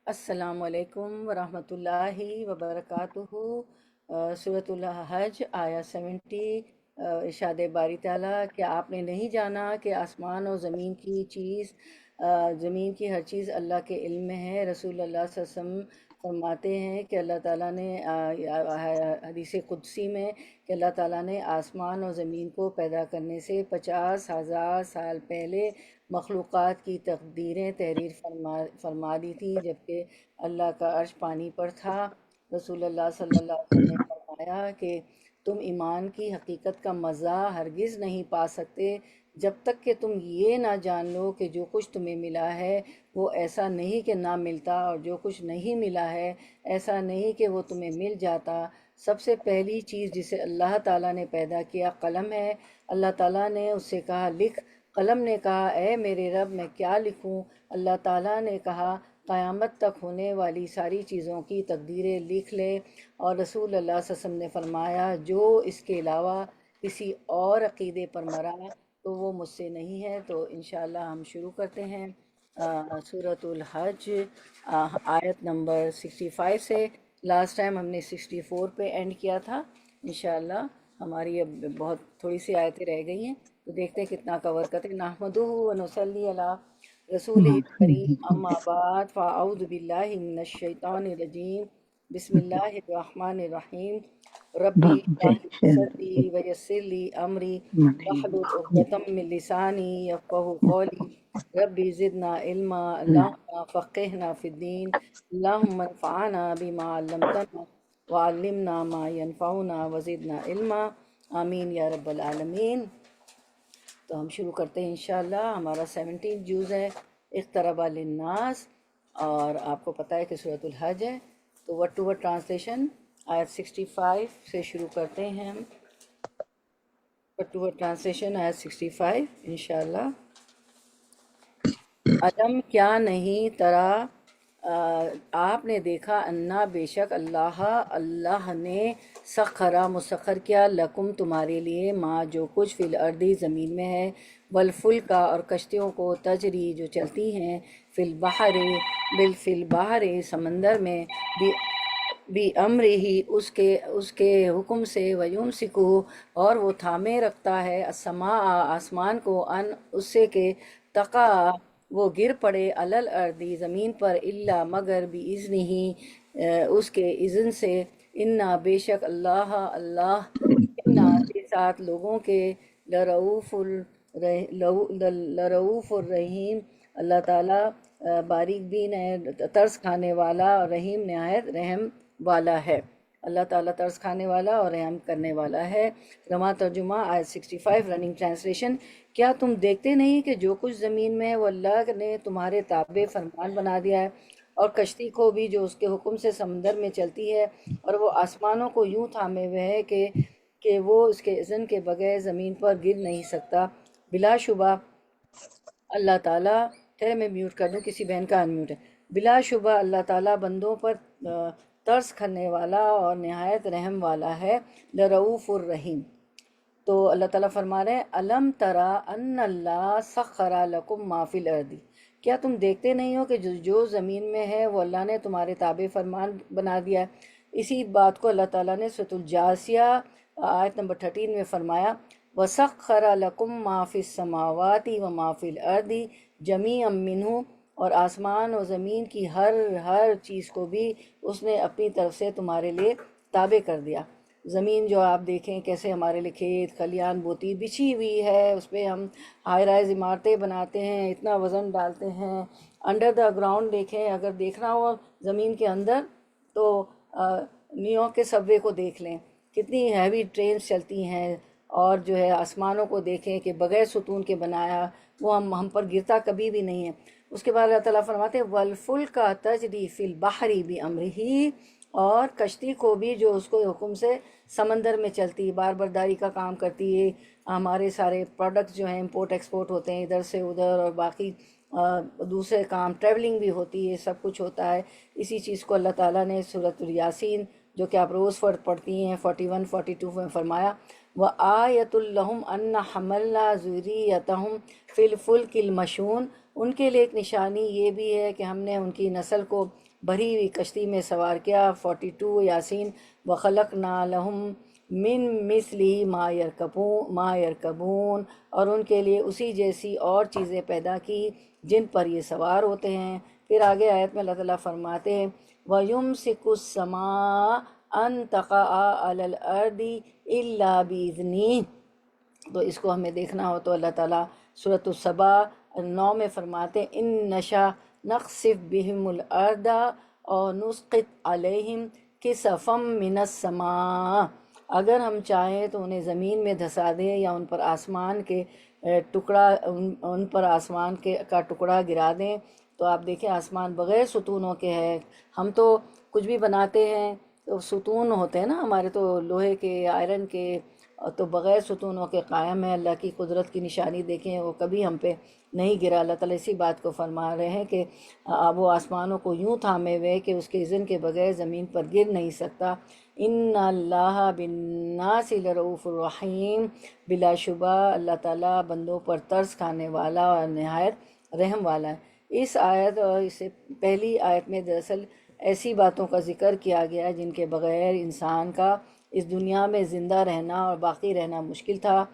السلام علیکم ورحمۃ اللہ وبرکاتہ۔ سورۃ الحج آیا 70، ارشاد باری تعالیٰ کہ آپ نے نہیں جانا کہ آسمان اور زمین کی زمین کی ہر چیز اللہ کے علم میں ہے۔ رسول اللہ صلی اللہ علیہ وسلم فرماتے ہیں کہ اللہ تعالیٰ نے حدیث قدسی میں کہ اللہ تعالیٰ نے آسمان اور زمین کو پیدا کرنے سے 50,000 سال پہلے مخلوقات کی تقدیریں تحریر فرما دی تھیں، جبکہ اللہ کا عرش پانی پر تھا۔ رسول اللہ صلی اللہ علیہ وسلم نے فرمایا کہ تم ایمان کی حقیقت کا مزہ ہرگز نہیں پا سکتے جب تک کہ تم یہ نہ جان لو کہ جو کچھ تمہیں ملا ہے وہ ایسا نہیں کہ نہ ملتا، اور جو کچھ نہیں ملا ہے ایسا نہیں کہ وہ تمہیں مل جاتا۔ سب سے پہلی چیز جسے اللہ تعالیٰ نے پیدا کیا قلم ہے۔ اللہ تعالیٰ نے اس سے کہا لکھ۔ قلم نے کہا اے میرے رب میں کیا لکھوں؟ اللہ تعالیٰ نے کہا قیامت تک ہونے والی ساری چیزوں کی تقدیریں لکھ لے۔ اور رسول اللہ صلی اللہ علیہ وسلم نے فرمایا جو اس کے علاوہ کسی اور عقیدے پر مرا تو وہ مجھ سے نہیں ہے۔ تو انشاءاللہ ہم شروع کرتے ہیں سورۃ الحج آیت نمبر 65 سے۔ لاسٹ ٹائم ہم نے 64 پہ اینڈ کیا تھا۔ انشاءاللہ ہماری اب بہت تھوڑی سی آیتیں رہ گئی ہیں، تو دیکھتے ہیں کتنا کور کرتے ہیں۔ نحمدہ و نصلی علی رسول کریم، اما بعد، فاعوذ باللہ من الشیطان الرجیم، بسم اللہ الرحمن الرحیم۔ ربی اشرح لی صدری ویسر لی امری واحلل عقدۃ من لسانی یفقہوا قولی۔ ربی زدنا علما، اللہم فقہنا فی الدین، اللہم انفعنا بما علمتنا وعلمنا ما ینفعنا وزدنا علما، آمین یا رب العالمین۔ تو ہم شروع کرتے ہیں انشاءاللہ۔ ہمارا 17 جز ہے اقترب للناس، اور آپ کو پتہ ہے کہ سورۃ الحج ہے، تو ورڈ ٹو ورڈ ٹرانسلیشن آیت 65 سے شروع کرتے ہیں ہم۔ ورڈ ٹو ورڈ ٹرانسلیشن آیت 65 انشاءاللہ۔ علم کیا نہیں ترا آپ نے دیکھا، انا بے شک اللہ نے سخرا مسخر کیا، لکم تمہارے لیے، ما جو کچھ فی الارضی زمین میں ہے، والفلکا اور کشتیوں کو، تجری جو چلتی ہیں، فی البحر سمندر میں، بھی امر ہی اس کے حکم سے، ویمسکو اور وہ تھامے رکھتا ہے، السماء آسمان کو، ان اس سے کہ تقع وہ گر پڑے، علل اردی زمین پر، الا مگر بھی اس کے اذن سے، انا بے شک اللہ انا کے ساتھ لوگوں کے لرؤوف الرحیم، اللہ تعالیٰ باریک بین ہے، ترس کھانے والا، اور رحیم نہایت رحم والا ہے۔ اللہ تعالیٰ ترس کھانے والا اور رحم کرنے والا ہے۔ رواں ترجمہ آیت 65 رننگ ٹرانسلیشن۔ کیا تم دیکھتے نہیں کہ جو کچھ زمین میں ہے وہ اللہ نے تمہارے تابع فرمان بنا دیا ہے، اور کشتی کو بھی جو اس کے حکم سے سمندر میں چلتی ہے، اور وہ آسمانوں کو یوں تھامے ہوئے ہے کہ وہ اس کے اذن کے بغیر زمین پر گر نہیں سکتا۔ بلا شبہ اللہ تعالیٰ، میں میوٹ کر دوں، کسی بہن کا انمیوٹ ہے۔ بلا شبہ اللہ تعالیٰ بندوں پر ترس کھانے والا اور نہایت رحم والا ہے، لرؤوف الرحیم۔ تو اللہ تعالیٰ فرما رہے ہیں الم ترا ان اللہ سخر لکم ما فی الارض، کیا تم دیکھتے نہیں ہو کہ جو زمین میں ہے وہ اللہ نے تمہارے تابع فرمان بنا دیا ہے۔ اسی بات کو اللہ تعالیٰ نے سورۃ الجاثیہ آیت نمبر 13 میں فرمایا وَسَخَّرَ لَكُم مَّا فِي السَّمَاوَاتِ وَمَا فِي الْأَرْضِ جَمِيعًا مِّنْهُ، اور آسمان اور زمین کی ہر چیز کو بھی اس نے اپنی طرف سے تمہارے لیے تابع کر دیا۔ زمین جو آپ دیکھیں کیسے ہمارے لیے کھیت کھلیان بوتی بچھی ہوئی ہے، اس پہ ہم ہائی رائز عمارتیں بناتے ہیں، اتنا وزن ڈالتے ہیں۔ انڈر دا گراؤنڈ دیکھیں، اگر دیکھنا ہو زمین کے اندر تو نیو یارک کے سب وے کو دیکھ لیں، کتنی ہیوی ٹرینز چلتی ہیں، اور جو ہے آسمانوں کو دیکھیں کہ بغیر ستون کے بنایا، وہ ہم پر گرتا کبھی بھی نہیں ہے۔ اس کے بعد اللہ تعالیٰ فرماتے ہیں وَالْفُلْكَ تَجْرِي فِي الْبَحْرِ بِأَمْرِهِ، اور کشتی کو بھی جو اس کو حکم سے سمندر میں چلتی، بار برداری کا کام کرتی ہے۔ ہمارے سارے پروڈکٹس جو ہیں امپورٹ ایکسپورٹ ہوتے ہیں ادھر سے ادھر، اور باقی دوسرے کام، ٹریولنگ بھی ہوتی ہے، سب کچھ ہوتا ہے۔ اسی چیز کو اللہ تعالیٰ نے سورۃ الیاسین جو کہ آپ روز فرد پڑھتی ہیں 41 42 میں فرمایا وآیۃ لہم ان حملنا ذریتہم فی الفلک المشون، ان کے لیے ایک نشانی یہ بھی ہے کہ ہم نے ان کی نسل کو بھری ہوئی کشتی میں سوار کیا۔ 42 یاسین، وخلقنا لہم من مثلی ما یرکبون، اور ان کے لیے اسی جیسی اور چیزیں پیدا کی جن پر یہ سوار ہوتے ہیں۔ پھر آگے آیت میں اللہ تعالیٰ فرماتے ہیں وَيُمْسِكُ السَّمَاءَ أَن تَقَعَ عَلَى الْأَرْضِ إِلَّا بِإِذْنِهِ، تو اس کو ہمیں دیکھنا ہو تو اللہ تعالیٰ سورۃ السبا 9 میں فرماتے ہیں ان نشا نخسف بہم الارض اور نسقط علیہم کسفا من السماء، اگر ہم چاہیں تو انہیں زمین میں دھسا دیں یا ان پر آسمان کے ان پر آسمان کا ٹکڑا گرا دیں۔ تو آپ دیکھیں آسمان بغیر ستونوں کے ہے، ہم تو کچھ بھی بناتے ہیں تو ستون ہوتے ہیں نا ہمارے، تو لوہے کے، آئرن کے، تو بغیر ستونوں کے قائم ہے۔ اللہ کی قدرت کی نشانی دیکھیں، وہ کبھی ہم پہ نہیں گرا۔ اللہ تعالیٰ اسی بات کو فرما رہے ہیں کہ وہ آسمانوں کو یوں تھامے ہوئے کہ اس کے اذن کے بغیر زمین پر گر نہیں سکتا۔ ان اللہ بالناس لرؤوف الرحیم، بلا شبہ اللہ تعالیٰ بندوں پر ترس کھانے والا اور نہایت رحم والا ہے۔ اس آیت اور اس سے پہلی آیت میں دراصل ایسی باتوں کا ذکر کیا گیا جن کے بغیر انسان کا اس دنیا میں زندہ رہنا اور باقی رہنا مشکل تھا۔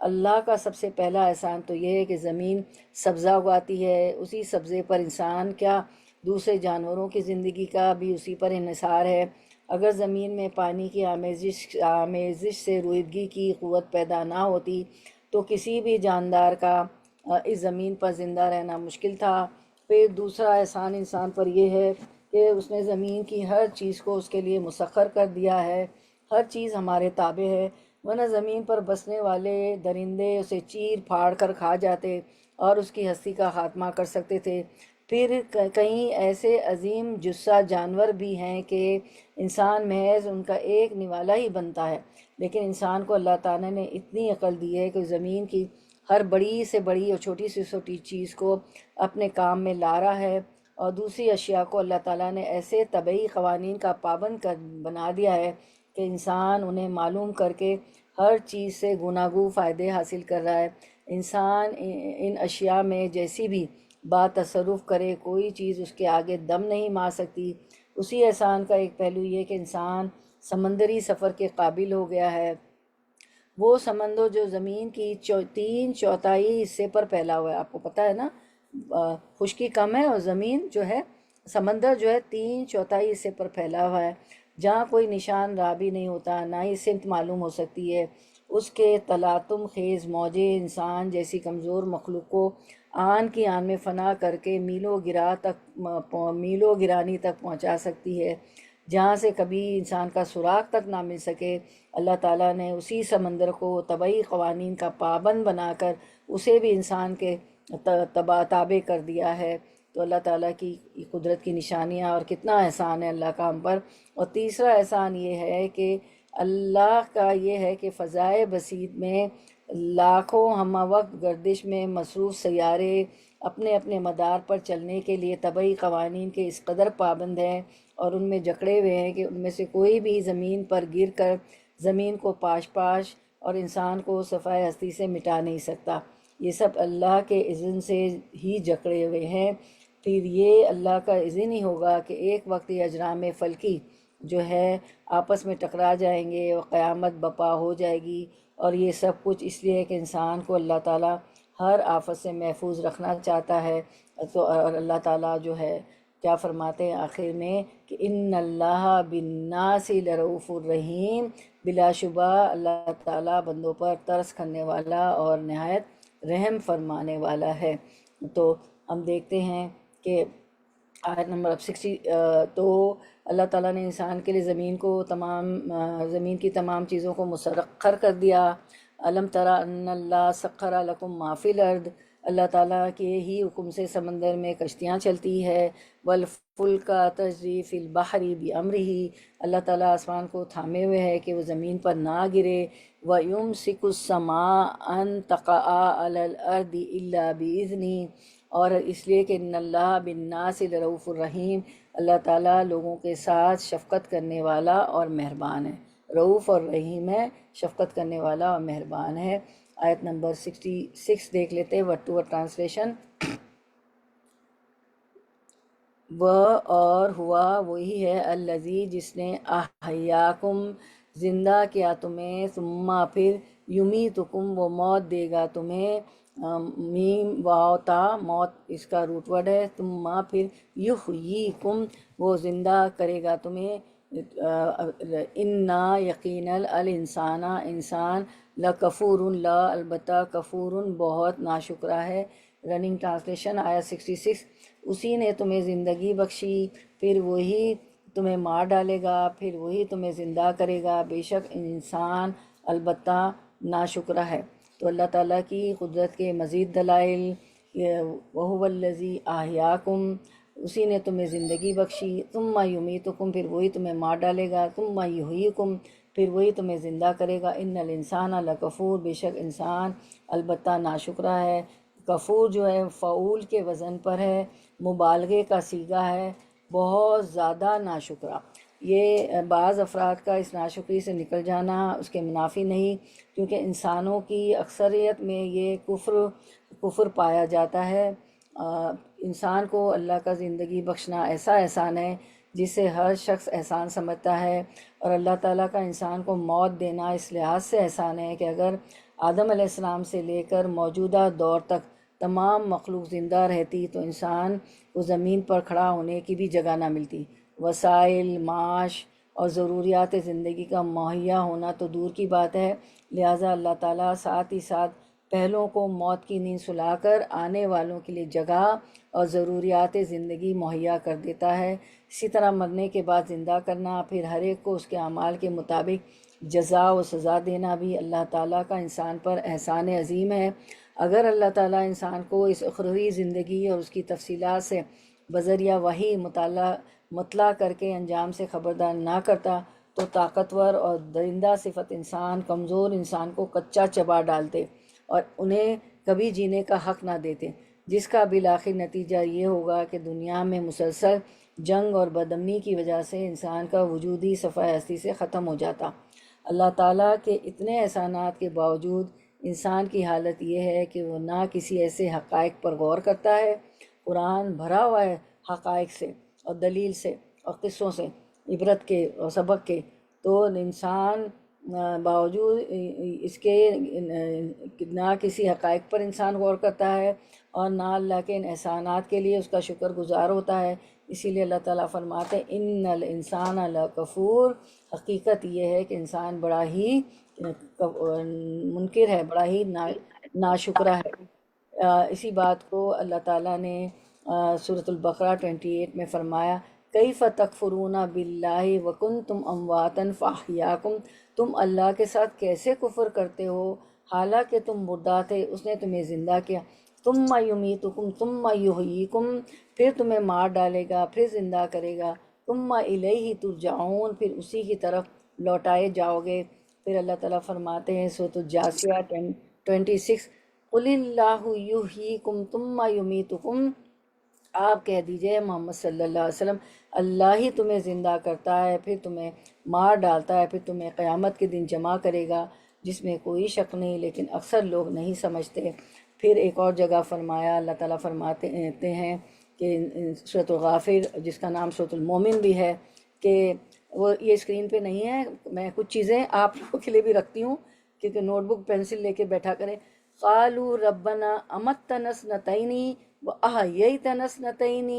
اللہ کا سب سے پہلا احسان تو یہ ہے کہ زمین سبزہ اگاتی ہے، اسی سبزے پر انسان کیا دوسرے جانوروں کی زندگی کا بھی اسی پر انحصار ہے۔ اگر زمین میں پانی کی آمیزش سے رویدگی کی قوت پیدا نہ ہوتی تو کسی بھی جاندار کا اس زمین پر زندہ رہنا مشکل تھا۔ پھر دوسرا احسان انسان پر یہ ہے کہ اس نے زمین کی ہر چیز کو اس کے لیے مسخر کر دیا ہے، ہر چیز ہمارے تابع ہے، ورنہ زمین پر بسنے والے درندے اسے چیر پھاڑ کر کھا جاتے اور اس کی ہستی کا خاتمہ کر سکتے تھے۔ پھر کئی ایسے عظیم جثہ جانور بھی ہیں کہ انسان محض ان کا ایک نوالا ہی بنتا ہے، لیکن انسان کو اللہ تعالیٰ نے اتنی عقل دی ہے کہ زمین کی ہر بڑی سے بڑی اور چھوٹی سے چھوٹی چیز کو اپنے کام میں لا رہا ہے، اور دوسری اشیاء کو اللہ تعالیٰ نے ایسے طبعی قوانین کا پابند بنا دیا ہے کہ انسان انہیں معلوم کر کے ہر چیز سے گناگو فائدے حاصل کر رہا ہے۔ انسان ان اشیاء میں جیسی بھی بات تصرف کرے، کوئی چیز اس کے آگے دم نہیں مار سکتی۔ اسی احسان کا ایک پہلو یہ کہ انسان سمندری سفر کے قابل ہو گیا ہے۔ وہ سمندر جو زمین کی 3/4 حصے پر پھیلا ہوا ہے، آپ کو پتہ ہے نا، خشکی کم ہے اور زمین جو ہے، سمندر جو ہے 3/4 حصے پر پھیلا ہوا ہے، جہاں کوئی نشان راہ بھی نہیں ہوتا، نہ ہی سمت معلوم ہو سکتی ہے۔ اس کے تلاطم خیز موجیں انسان جیسی کمزور مخلوق کو آن کی آن میں فنا کر کے میلوں گرانی تک پہنچا سکتی ہے، جہاں سے کبھی انسان کا سراغ تک نہ مل سکے۔ اللہ تعالیٰ نے اسی سمندر کو طبعی قوانین کا پابند بنا کر اسے بھی انسان کے تابع کر دیا ہے۔ تو اللہ تعالیٰ کی قدرت کی نشانیاں اور کتنا احسان ہے اللہ کا ہم پر۔ اور تیسرا احسان یہ ہے کہ اللہ کا یہ ہے کہ فضائے بسیط میں لاکھوں ہمہ وقت گردش میں مصروف سیارے اپنے اپنے مدار پر چلنے کے لیے طبعی قوانین کے اس قدر پابند ہیں اور ان میں جکڑے ہوئے ہیں کہ ان میں سے کوئی بھی زمین پر گر کر زمین کو پاش پاش اور انسان کو صفائے ہستی سے مٹا نہیں سکتا۔ یہ سب اللہ کے اذن سے ہی جکڑے ہوئے ہیں۔ پھر یہ اللہ کا اذن ہی ہوگا کہ ایک وقت یہ اجرام فلکی جو ہے آپس میں ٹکرا جائیں گے اور قیامت بپا ہو جائے گی، اور یہ سب کچھ اس لیے کہ انسان کو اللہ تعالیٰ ہر آفت سے محفوظ رکھنا چاہتا ہے۔ تو اور اللہ تعالیٰ جو ہے کیا فرماتے ہیں آخر میں کہ ان اللہ بالناس لرؤوف الرحیم، بلا شبہ اللہ تعالیٰ بندوں پر ترس کھانے والا اور نہایت رحم فرمانے والا ہے۔ تو ہم دیکھتے ہیں کہ آیت نمبر 60 تو اللہ تعالیٰ نے انسان کے لیے زمین کی تمام چیزوں کو مسخر کر دیا۔ الم تری ان اللہ سخر لکم ما فی الارض، اللہ تعالیٰ کے ہی حکم سے سمندر میں کشتیاں چلتی ہے۔ والفلک تجری فی البحر بامرہ، اللہ تعالیٰ آسمان کو تھامے ہوئے ہے کہ وہ زمین پر نہ گرے۔ وَيُمْسِكُ السَّمَاءَ أَن تَقَعَ عَلَى الْأَرْضِ إِلَّا بِإِذْنِهِ، اور اس لیے کہ ان اللہ بالناس لرؤوف الرحیم، اللہ تعالیٰ لوگوں کے ساتھ شفقت کرنے والا اور مہربان ہے۔ رعوف اور رحیم ہے، شفقت کرنے والا اور مہربان ہے۔ آیت نمبر 66 دیکھ لیتے ہیں، ورڈ ٹو ورڈ ٹرانسلیشن۔ وہ اور ہوا وہی ہے الذی جس نے احیاکم زندہ کیا تمہیں، ثم پھر یمیتکم وہ موت دے گا تمہیں، میم واو تا موت اس کا روٹ ورڈ ہے، ثم پھر یحییکم وہ زندہ کرے گا تمہیں، انا یقینا الانسان انسان لکفور لا البتہ کفور بہت ناشکرا ہے۔ رننگ ٹرانسلیشن آیا 66۔ اسی نے تمہیں زندگی بخشی، پھر وہی تمہیں مار ڈالے گا، پھر وہی تمہیں زندہ کرے گا، بے شک انسان البتہ ناشکرا ہے۔ تو اللہ تعالیٰ کی قدرت کے مزید دلائل، وَهُوَ الَّذِي أَحْيَاكُمْ اسی نے تمہیں زندگی بخشی، ثم یمیتکم پھر وہی تمہیں مار ڈالے گا، ثم یحییکم پھر وہی تمہیں زندہ کرے گا، ان الانسان لکفور بے شک انسان البتہ ناشکرا ہے۔ کفور جو ہے فعول کے وزن پر ہے، مبالغے کا صیغہ ہے، بہت زیادہ ناشکرا۔ یہ بعض افراد کا اس ناشکری سے نکل جانا اس کے منافی نہیں، کیونکہ انسانوں کی اکثریت میں یہ کفر پایا جاتا ہے۔ انسان کو اللہ کا زندگی بخشنا ایسا احسان ہے جسے ہر شخص احسان سمجھتا ہے، اور اللہ تعالیٰ کا انسان کو موت دینا اس لحاظ سے احسان ہے کہ اگر آدم علیہ السلام سے لے کر موجودہ دور تک تمام مخلوق زندہ رہتی تو انسان کو زمین پر کھڑا ہونے کی بھی جگہ نہ ملتی، وسائل معاش اور ضروریات زندگی کا مہیا ہونا تو دور کی بات ہے۔ لہٰذا اللہ تعالیٰ ساتھ ہی ساتھ پہلوں کو موت کی نیند سلا کر آنے والوں کے لیے جگہ اور ضروریات زندگی مہیا کر دیتا ہے۔ اسی طرح مرنے کے بعد زندہ کرنا، پھر ہر ایک کو اس کے اعمال کے مطابق جزا و سزا دینا بھی اللہ تعالیٰ کا انسان پر احسان عظیم ہے۔ اگر اللہ تعالیٰ انسان کو اس اخروی زندگی اور اس کی تفصیلات سے بذریعہ وحی مطلع کر کے انجام سے خبردار نہ کرتا تو طاقتور اور درندہ صفت انسان، کمزور انسان کو کچا چبا ڈالتے اور انہیں کبھی جینے کا حق نہ دیتے، جس کا بالآخر نتیجہ یہ ہوگا کہ دنیا میں مسلسل جنگ اور بدامنی کی وجہ سے انسان کا وجودی صفحہ ہستی سے ختم ہو جاتا۔ اللہ تعالیٰ کے اتنے احسانات کے باوجود انسان کی حالت یہ ہے کہ وہ نہ کسی ایسے حقائق پر غور کرتا ہے۔ قرآن بھرا ہوا ہے حقائق سے اور دلیل سے اور قصوں سے، عبرت کے اور سبق کے، تو انسان باوجود اس کے نہ کسی حقائق پر انسان غور کرتا ہے اور نہ اللہ کے ان احسانات کے لیے اس کا شکر گزار ہوتا ہے۔ اسی لیے اللہ تعالیٰ فرماتے ہیں ان الانسان لکفور، حقیقت یہ ہے کہ انسان بڑا ہی منکر ہے، بڑا ہی ناشکرا ہے۔ اسی بات کو اللہ تعالیٰ نے سورۃ البقرہ 28 میں فرمایا، کیف تکفرون باللہ وکنتم امواتا فاحیاکم، تم اللہ کے ساتھ کیسے کفر کرتے ہو حالانکہ تم مردہ تھے، اس نے تمہیں زندہ کیا، ثم یمیتکم ثم یحییکم پھر تمہیں مار ڈالے گا، پھر زندہ کرے گا، ثم الیہ ترجعون پھر اسی کی طرف لوٹائے جاؤ گے۔ پھر اللہ تعالیٰ فرماتے ہیں سورۃ الجاثیہ 26، قل اللہ یحییکم ثم یمیتکم، آپ کہہ دیجئے محمد صلی اللہ علیہ وسلم، اللہ ہی تمہیں زندہ کرتا ہے، پھر تمہیں مار ڈالتا ہے، پھر تمہیں قیامت کے دن جمع کرے گا، جس میں کوئی شک نہیں، لیکن اکثر لوگ نہیں سمجھتے۔ پھر ایک اور جگہ فرمایا، اللہ تعالیٰ فرماتے ہیں کہ سورۃ الغافر جس کا نام سورۃ المومن بھی ہے، کہ وہ یہ اسکرین پہ نہیں ہے، میں کچھ چیزیں آپ لوگوں کے لیے بھی رکھتی ہوں کیونکہ نوٹ بک پینسل لے کے بیٹھا کریں۔ قالوا ربنا امتنا اثنتین واحییتنا اثنتین،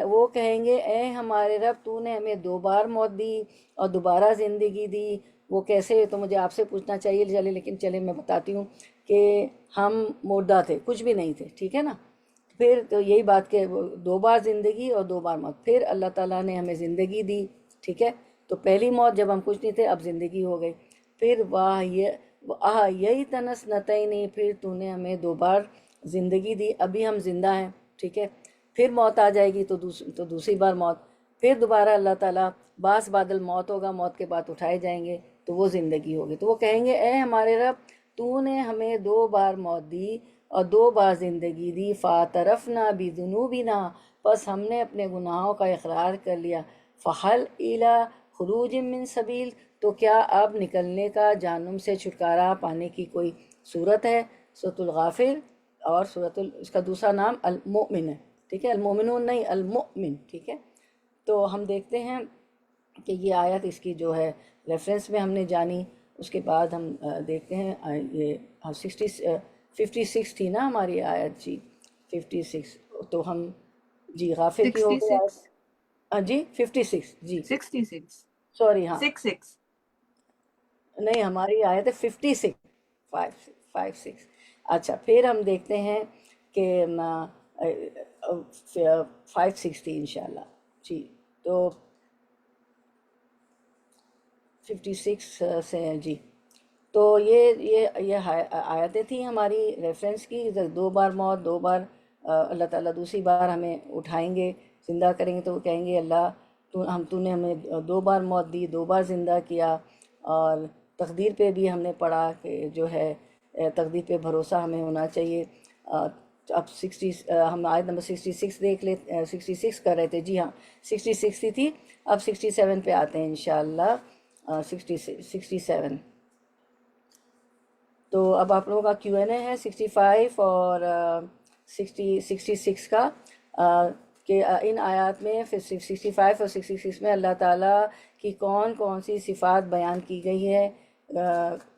وہ کہیں گے اے ہمارے رب تو نے ہمیں 2 بار موت دی اور دوبارہ زندگی دی۔ وہ کیسے، تو مجھے آپ سے پوچھنا چاہیے چلے، لیکن چلے میں بتاتی ہوں کہ ہم مردہ تھے، کچھ بھی نہیں تھے، ٹھیک ہے نا۔ پھر تو یہی بات کہ 2 بار زندگی اور 2 بار موت، پھر اللہ تعالیٰ نے ہمیں زندگی دی، ٹھیک ہے، تو پہلی موت جب ہم کچھ نہیں تھے، اب زندگی ہو گئی۔ پھر وَأَحْيَيْتَنَا اثْنَتَيْنِ پھر تو نے ہمیں 2 بار زندگی دی، ابھی ہم زندہ ہیں، ٹھیک ہے، پھر موت آ جائے گی تو دوسری بار موت، پھر دوبارہ اللہ تعالیٰ باس بادل موت ہوگا، موت کے بعد اٹھائے جائیں گے تو وہ زندگی ہوگی۔ تو وہ کہیں گے اے ہمارے رب تو نے ہمیں 2 بار موت دی اور 2 بار زندگی دی، فَاعْتَرَفْنَا بِذُنُوبِنَا بس ہم نے اپنے گناہوں کا اقرار کر لیا، فَحَلْ إِلَى خُرُوجٍ مِّن سَبِيلٍ تو کیا اب نکلنے کا جہنم سے چھٹکارا پانے کی کوئی صورت ہے؟ سورۃ الغافر اور اس کا دوسرا نام المؤمن ہے، ٹھیک ہے، المؤمنون نہیں، المؤمن، ٹھیک ہے۔ تو ہم دیکھتے ہیں کہ یہ آیت اس کی جو ہے ریفرنس میں ہم نے جانی، اس کے بعد ہم دیکھتے ہیں یہ 56 تھی نا ہماری آیت جی، 56، تو ہم جی غافر کی ہو سکسٹی گئی آیت، سکس ہاں جی 56 جی، 66 سوری ہاں، 66 نہیں ہماری آیت ہے 56، 56۔ اچھا پھر ہم دیکھتے ہیں کہ 560 انشاءاللہ جی، تو 56 سے جی، تو یہ آیتیں تھیں ہماری ریفرنس کی، دو بار موت، دو بار اللہ تعالیٰ دوسری بار ہمیں اٹھائیں گے، زندہ کریں گے، تو وہ کہیں گے اللہ تو نے ہمیں دو بار موت دی، دو بار زندہ کیا، اور تقدیر پہ بھی ہم نے پڑھا کہ جو ہے تقدیر پہ بھروسہ ہمیں ہونا چاہیے۔ اب ہم آیت نمبر 66 دیکھ لیں، 66 کر رہے تھے جی ہاں، 66 ہی تھی، اب 67 پہ آتے ہیں انشاءاللہ، 67۔ تو اب آپ لوگوں کا کیو این اے ہے 65 اور 66 کا، کہ ان آیات میں 65 اور 66 میں اللہ تعالیٰ کی کون کون سی صفات بیان کی گئی ہے،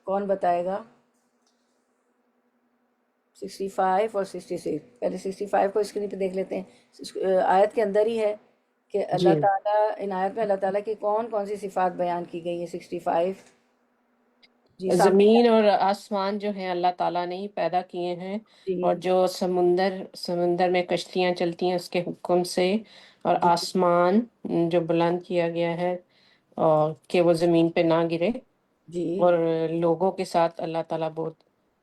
کون بتائے گا؟ 65 اور 66، پہلے 65 کو اسکرین پہ دیکھ لیتے ہیں، آیت کے اندر ہی ہے کہ اللہ جی تعالیٰ، ان آیت میں اللہ تعالیٰ کی کون کون سی صفات بیان کی گئی ہیں۔ 65 جی سامنے زمین اور آسمان جو ہیں اللہ تعالیٰ نے ہی پیدا کیے ہیں، جی اور جو سمندر میں کشتیاں چلتی ہیں اس کے حکم سے، اور جی آسمان جو بلند کیا گیا ہے اور کہ وہ زمین پہ نہ گرے، جی اور لوگوں کے ساتھ اللہ تعالیٰ بہت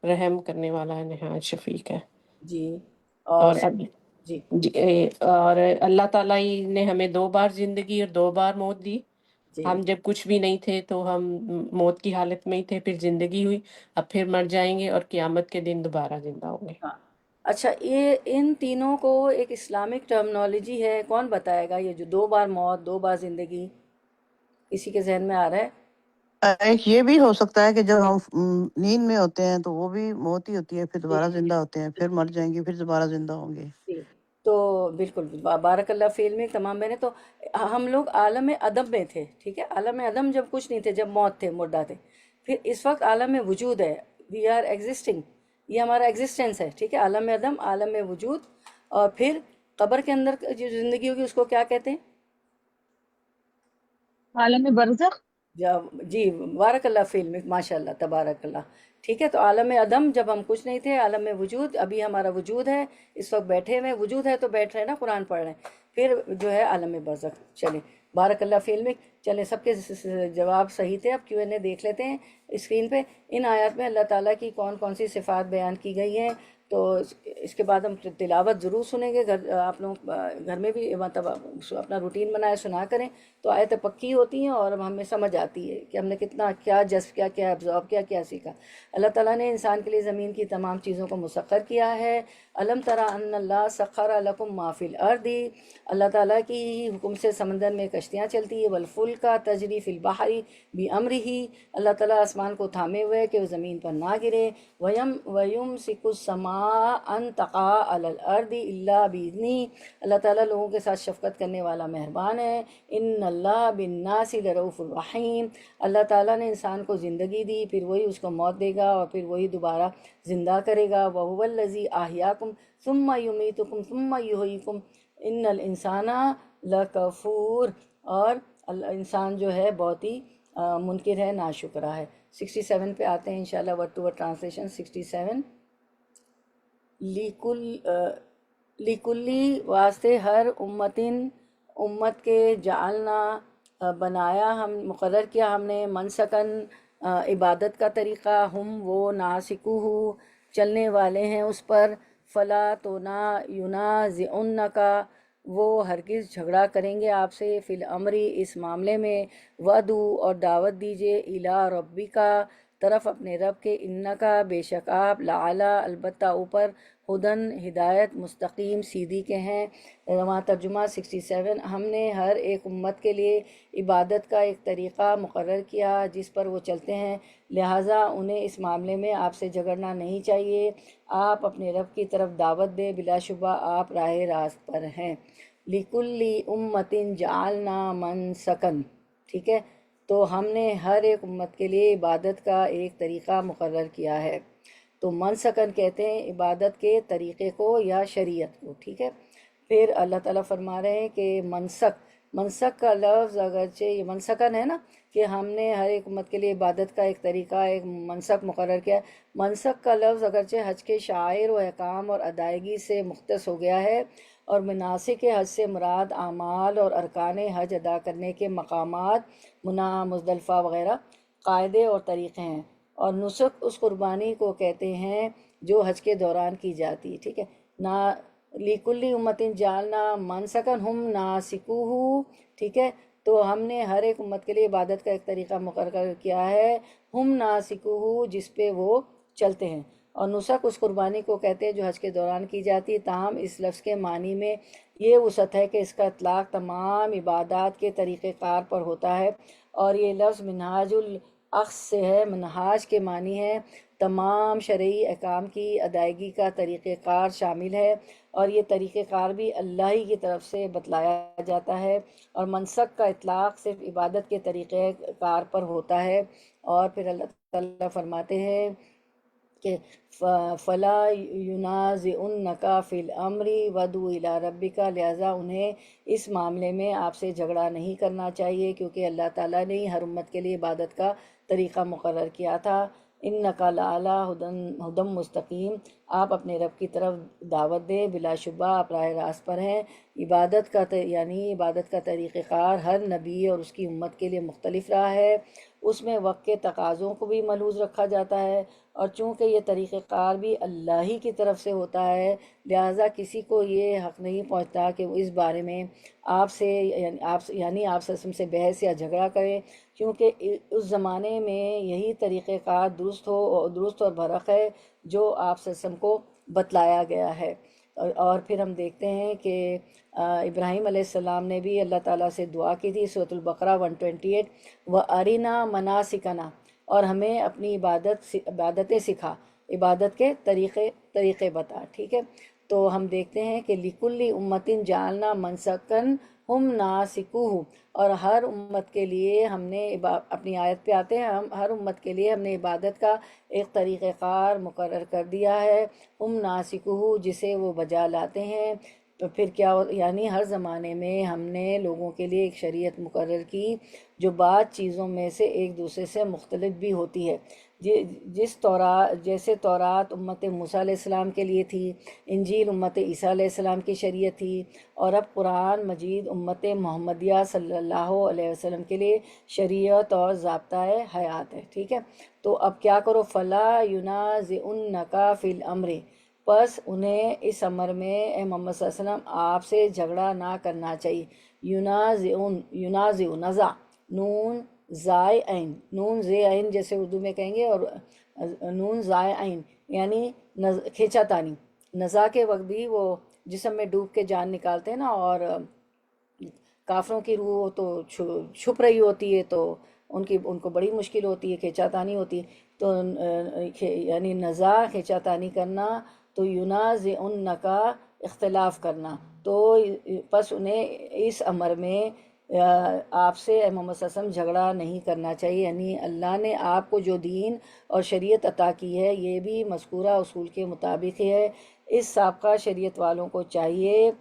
رحم کرنے والا ہے، نہایت شفیق ہے۔ جی اور اور جی اور اللہ تعالیٰ ہی نے ہمیں دو بار زندگی اور دو بار موت دی۔ جی ہم جب کچھ بھی نہیں تھے تو ہم موت کی حالت میں ہی تھے، پھر زندگی ہوئی، اب پھر مر جائیں گے اور قیامت کے دن دوبارہ زندہ ہوں گے۔ ہاں اچھا، یہ ان تینوں کو ایک اسلامک ٹرمنالوجی ہے، کون بتائے گا یہ جو دو بار موت، دو بار زندگی، کسی کے ذہن میں آ رہا ہے؟ ایک یہ بھی ہو سکتا ہے کہ جب ہم نیند میں ہوتے ہیں تو وہ بھی موت ہی ہوتی ہے، پھر جی دوبارہ زندہ ہوتے ہیں، پھر مر جائیں گے، پھر دوبارہ زندہ ہوں گے۔ جی، تو بالکل بارک اللہ فی علمی تمام بہنیں، تو ہم لوگ عالم ادب میں تھے، ٹھیک ہے، عالم ادب جب کچھ نہیں تھے، جب موت تھے، مردہ تھے، پھر اس وقت عالم وجود ہے، وی آر ایگزسٹنگ، یہ ہمارا ایگزسٹنس ہے، ٹھیک ہے، عالم ادم، عالم وجود، اور پھر قبر کے اندر جو زندگی ہوگی اس کو کیا کہتے ہیں؟ عالم برزخ۔ جی بارک اللہ فی علمک، ماشاء اللہ تبارک اللہ، ٹھیک ہے، تو عالم عدم جب ہم کچھ نہیں تھے، عالم وجود ابھی ہمارا وجود ہے، اس وقت بیٹھے ہوئے وجود ہے تو بیٹھ رہے ہیں نا، قرآن پڑھ رہے ہیں، پھر جو ہے عالم برزخ۔ چلیں بارک اللہ فی علمک، چلیں سب کے جواب صحیح تھے، اب کیو این اے دیکھ لیتے ہیں اسکرین پہ۔ ان آیات میں اللہ تعالیٰ کی کون کون سی صفات بیان کی گئی ہیں، تو اس کے بعد ہم تلاوت ضرور سنیں گے، آپ لوگ گھر میں بھی مطلب اپنا روٹین بنائے سنا کریں، تو آیتیں پکی ہوتی ہیں اور ہمیں سمجھ آتی ہے کہ ہم نے کتنا کیا جذب کیا، کیا ابزارب کیا، کیا سیکھا۔ اللہ تعالیٰ نے انسان کے لیے زمین کی تمام چیزوں کو مسخر کیا ہے۔ الم تری ان اللہ سخر لکم ما فی الارض، اللہ تعالیٰ کی حکم سے سمندر میں کشتیاں چلتی ہیں، والفلک تجری فی البحر بامرہ، اللہ تعالیٰ آسمان کو تھامے ہوئے کہ وہ زمین پر نہ گرے، ویمسک السماء ان تقع علی الارض الا باذنہ، اللہ تعالیٰ لوگوں کے ساتھ شفقت کرنے والا مہربان ہے۔ ان اللہ بالناس لرؤوف الرحیم، اللہ تعالیٰ نے انسان کو زندگی دی، پھر وہی اس کو موت دے گا اور پھر وہی دوبارہ زندہ کرے گا۔ وَهُوَ الَّذِي أَحْيَاكُمْ ثُمَّ يُمِيتُكُمْ ثُمَّ يُحْيِيكُمْ إِنَّ الْإِنسَانَ لَكَفُورٌ، اور انسان جو ہے بہت ہی منکر ہے، ناشکرہ ہے۔ 67 پہ آتے ہیں انشاءاللہ، ورڈ ٹو ورڈ ٹرانسلیشن۔ 67، لیکلی واسطے ہر امت کے جعلنا بنایا، ہم مقرر کیا ہم نے، منسکن عبادت کا طریقہ، ہم وہ ناسکوہ چلنے والے ہیں اس پر، فلا تو نہ ینازعنک، وہ ہرگز جھگڑا کریں گے آپ سے، فی الامری اس معاملے میں، ودو اور دعوت دیجیے، الی ربک طرف اپنے رب کے، انکا بے شک آپ، لعلی البتہ اوپر، ہدن ہدایت، مستقیم سیدھی کے ہیں۔ وہاں ترجمہ 67، ہم نے ہر ایک امت کے لیے عبادت کا ایک طریقہ مقرر کیا جس پر وہ چلتے ہیں، لہٰذا انہیں اس معاملے میں آپ سے جھگڑنا نہیں چاہیے۔ آپ اپنے رب کی طرف دعوت دیں، بلا شبہ آپ راہ راست پر ہیں۔ لِكُلِّ أُمَّةٍ جَعَلْنَا مَنسَكًا، ٹھیک ہے، تو ہم نے ہر ایک امت کے لیے عبادت کا ایک طریقہ مقرر کیا ہے۔ تو منسکن کہتے ہیں عبادت کے طریقے کو یا شریعت کو، ٹھیک ہے۔ پھر اللہ تعالیٰ فرما رہے ہیں کہ منسک کا لفظ اگرچہ یہ منسکن ہے نا کہ ہم نے ہر ایک امت کے لیے عبادت کا ایک طریقہ، ایک منسک مقرر کیا، منسک کا لفظ اگرچہ حج کے شعائر و احکام اور ادائیگی سے مختص ہو گیا ہے، اور مناسک حج سے مراد اعمال اور ارکان حج ادا کرنے کے مقامات، منی، مزدلفہ وغیرہ قاعدے اور طریقے ہیں، اور نسک اس قربانی کو کہتے ہیں جو حج کے دوران کی جاتی ہے، ٹھیک ہے نا۔ لِكُلِّ أُمَّةٍ جَعَلْنَا مَنسَكًا هُمْ نَاسِكُوهُ، ٹھیک ہے، تو ہم نے ہر ایک امت کے لیے عبادت کا ایک طریقہ مقرر کیا ہے، ہم ناسکوہ، جس پہ وہ چلتے ہیں، اور نسک اس قربانی کو کہتے ہیں جو حج کے دوران کی جاتی ہے۔ تاہم اس لفظ کے معنی میں یہ وسعت ہے کہ اس کا اطلاق تمام عبادات کے طریقہ کار پر ہوتا ہے، اور یہ لفظ منہاج الاخذ سے ہے۔ منہاج کے معنی ہے تمام شرعی احکام کی ادائیگی کا طریقہ کار شامل ہے، اور یہ طریقہ کار بھی اللہ ہی کی طرف سے بتلایا جاتا ہے، اور منسک کا اطلاق صرف عبادت کے طریقہ کار پر ہوتا ہے۔ اور پھر اللہ تعالیٰ فرماتے ہیں کہ فَلَا يُنَازِعُنَّكَ فِي الْأَمْرِ وَادْعُ إِلَىٰ رَبِّكَ، لہٰذا انہیں اس معاملے میں آپ سے جھگڑا نہیں کرنا چاہیے، کیونکہ اللہ تعالیٰ نے ہر امت کے لیے عبادت کا طریقہ مقرر کیا تھا۔ اِنَّكَ لَعَلَىٰ ہُدًى مستقیم، آپ اپنے رب کی طرف دعوت دیں، بلا شبہ آپ راہ راست پر ہیں۔ عبادت کا یعنی عبادت کا طریقہ کار ہر نبی اور اس کی امت کے لیے مختلف رہا ہے، اس میں وقت کے تقاضوں کو بھی ملحوظ رکھا جاتا ہے، اور چونکہ یہ طریقہ کار بھی اللہ ہی کی طرف سے ہوتا ہے، لہٰذا کسی کو یہ حق نہیں پہنچتا کہ وہ اس بارے میں آپ سے یعنی آپ سے بحث یا جھگڑا کرے، کیونکہ اس زمانے میں یہی طریقہ کار درست اور برحق ہے جو آپ کو بتلایا گیا ہے۔ اور پھر ہم دیکھتے ہیں کہ ابراہیم علیہ السلام نے بھی اللہ تعالیٰ سے دعا کی تھی، سورۃ البقرہ 128، وَأَرِنَا مَنَاسِكَنَا، اور ہمیں اپنی عبادتیں سکھا، عبادت کے طریقے بتا، ٹھیک ہے۔ تو ہم دیکھتے ہیں کہ لِكُلِّ أُمَّةٍ جَعَلْنَا مَنسَكًا هُمْ نَاسِكُوهُ، اور ہر امت کے لیے ہم نے اپنی آیت پہ آتے ہیں، ہر امت کے لیے ہم نے عبادت کا ایک طریقہ کار مقرر کر دیا ہے، ہم ناسکوہ، جسے وہ بجا لاتے ہیں۔ تو پھر کیا یعنی ہر زمانے میں ہم نے لوگوں کے لیے ایک شریعت مقرر کی جو بعض چیزوں میں سے ایک دوسرے سے مختلف بھی ہوتی ہے، جیسے تورات امت موسیٰ علیہ السلام کے لیے تھی، انجیل امت عیسیٰ علیہ السلام کی شریعت تھی، اور اب قرآن مجید امت محمدیہ صلی اللہ علیہ وسلم کے لیے شریعت اور ضابطۂ حیات ہے، ٹھیک ہے۔ تو اب کیا کرو، فَلَا يُنَازِعُنَّكَ فِي الْأَمْرِ، پس انہیں اس امر میں اے محمد صلی اللہ علیہ وسلم آپ سے جھگڑا نہ کرنا چاہیے۔ یونازع نزع، نون زائے عین، نون زے عین جیسے اردو میں کہیں گے، اور نون زائے عین یعنی کھینچا تانی۔ نزع کے وقت بھی وہ جسم میں ڈوب کے جان نکالتے ہیں نا، اور کافروں کی روح تو چھپ رہی ہوتی ہے، تو ان کو بڑی مشکل ہوتی ہے، کھینچا تانی ہوتی ہے، تو یعنی نزع کھینچا تانی کرنا، تو یونازعنک اختلاف کرنا، تو پس انہیں اس امر میں آپ سے اے محمد صلی اللہ علیہ وسلم جھگڑا نہیں کرنا چاہیے، یعنی اللہ نے آپ کو جو دین اور شریعت عطا کی ہے یہ بھی مذکورہ اصول کے مطابق ہی ہے۔ اس سابقہ شریعت والوں کو چاہیے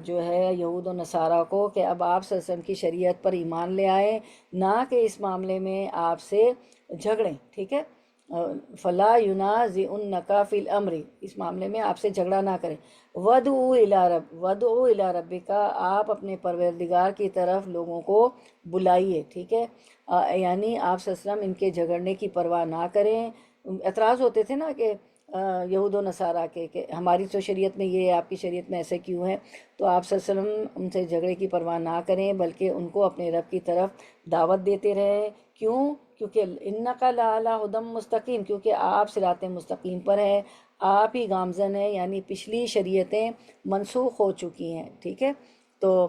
جو ہے یہود و نصارہ کو کہ اب آپ صلی اللہ علیہ وسلم کی شریعت پر ایمان لے آئیں، نہ کہ اس معاملے میں آپ سے جھگڑیں، ٹھیک ہے۔ فَلَا يُنَازِعُنَّكَ فِي الْأَمْرِ، اس معاملے میں آپ سے جھگڑا نہ کریں۔ وَادْعُ إِلَىٰ رَبِّكَ، آپ اپنے پروردگار کی طرف لوگوں کو بلائیے، ٹھیک ہے، یعنی آپ صلی اللہ علیہ وسلم ان کے جھگڑنے کی پرواہ نہ کریں۔ اعتراض ہوتے تھے نا کہ یہود و نصارہ کے کہ ہماری تو شریعت میں یہ ہے، آپ کی شریعت میں ایسے کیوں ہے، تو آپ صلی اللہ علیہ وسلم ان سے جھگڑے کی پرواہ نہ کریں، بلکہ ان کو اپنے رب کی طرف دعوت دیتے رہیں۔ کیوں؟ کیونکہ اِنَّكَ لَعَلَىٰ هُدًى مستقیم، کیونکہ آپ صراط مستقیم پر ہیں، آپ ہی گامزن ہیں، یعنی پچھلی شریعتیں منسوخ ہو چکی ہیں، ٹھیک ہے؟ تو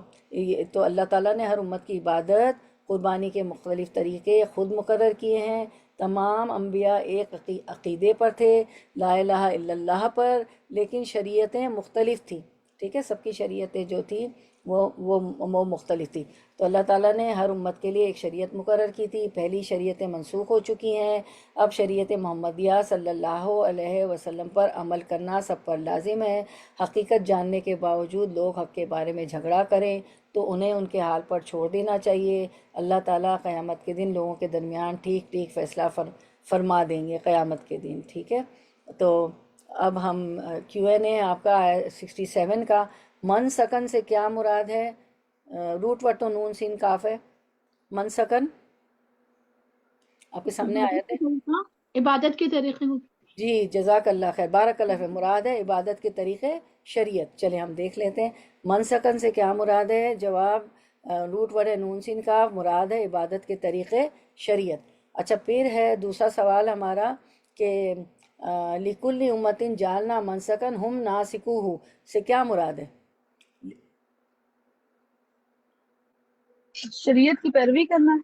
اللہ تعالیٰ نے ہر امت کی عبادت، قربانی کے مختلف طریقے خود مقرر کیے ہیں۔ تمام انبیاء ایک عقیدے پر تھے، لا الہ الا اللہ پر، لیکن شریعتیں مختلف تھیں، ٹھیک ہے؟ سب کی شریعتیں جو تھیں وہ مختلف تھی۔ تو اللہ تعالیٰ نے ہر امت کے لیے ایک شریعت مقرر کی تھی، پہلی شریعتیں منسوخ ہو چکی ہیں، اب شریعت محمدیہ صلی اللہ علیہ وسلم پر عمل کرنا سب پر لازم ہے۔ حقیقت جاننے کے باوجود لوگ حق کے بارے میں جھگڑا کریں تو انہیں ان کے حال پر چھوڑ دینا چاہیے۔ اللہ تعالیٰ قیامت کے دن لوگوں کے درمیان ٹھیک ٹھیک فیصلہ فرما دیں گے قیامت کے دن، ٹھیک ہے؟ تو اب ہم کیو این اے آپ کا 67 کا، من سکن سے کیا مراد ہے؟ روٹ ورڈ تو نون سین کاف ہے، من سکن آپ کے سامنے آیا تھے؟ عبادت کے طریقے کو جی جزاک اللہ خیر، بارک اللہ فیک۔ مراد ہے عبادت کے طریقے شریعت۔ چلیں ہم دیکھ لیتے ہیں منسکن سے کیا مراد ہے۔ جواب روٹ ورڈ ہے نون سین کا، مراد ہے عبادت کے طریقے شریعت۔ اچھا پھر ہے دوسرا سوال ہمارا کہ لِكُلِّ أُمَّةٍ جَعَلْنَا مَنسَكًا هُمْ نَاسِكُوهُ سے کیا مراد ہے؟ شریعت کی پیروی کرنا ہے۔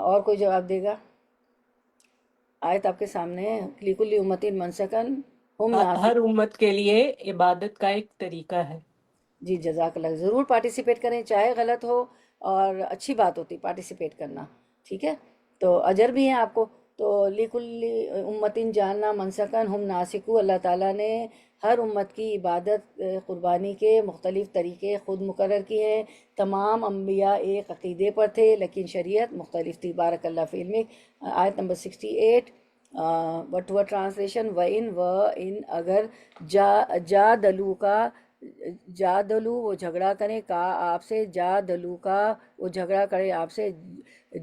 اور کوئی جواب دے گا؟ آیت آپ کے سامنے ہے، لِكُلِّ أُمَّةٍ مَنسَكًا هُمْ نَاسِكُوهُ۔ ہر امت کے لیے عبادت کا ایک طریقہ ہے۔ جی جزاک اللہ، ضرور پارٹیسپیٹ کریں، چاہے غلط ہو اور اچھی بات ہوتی پارٹیسپیٹ کرنا، ٹھیک ہے؟ تو اجر بھی ہیں آپ کو۔ تو لِكُلِّ أُمَّةٍ جَعَلْنَا مَنسَكًا هُمْ نَاسِكُوهُ، اللہ تعالیٰ نے ہر امت کی عبادت قربانی کے مختلف طریقے خود مقرر کیے ہیں۔ تمام انبیاء ایک عقیدے پر تھے لیکن شریعت مختلف تھی۔ بارک اللہ فی علمک۔ آیت نمبر 68 وٹ ور ٹرانسلیشن، و ان اگر جادلو کا، جادلو وہ جھگڑا کریں، کا آپ سے، جادلو کا وہ جھگڑا کرے آپ سے،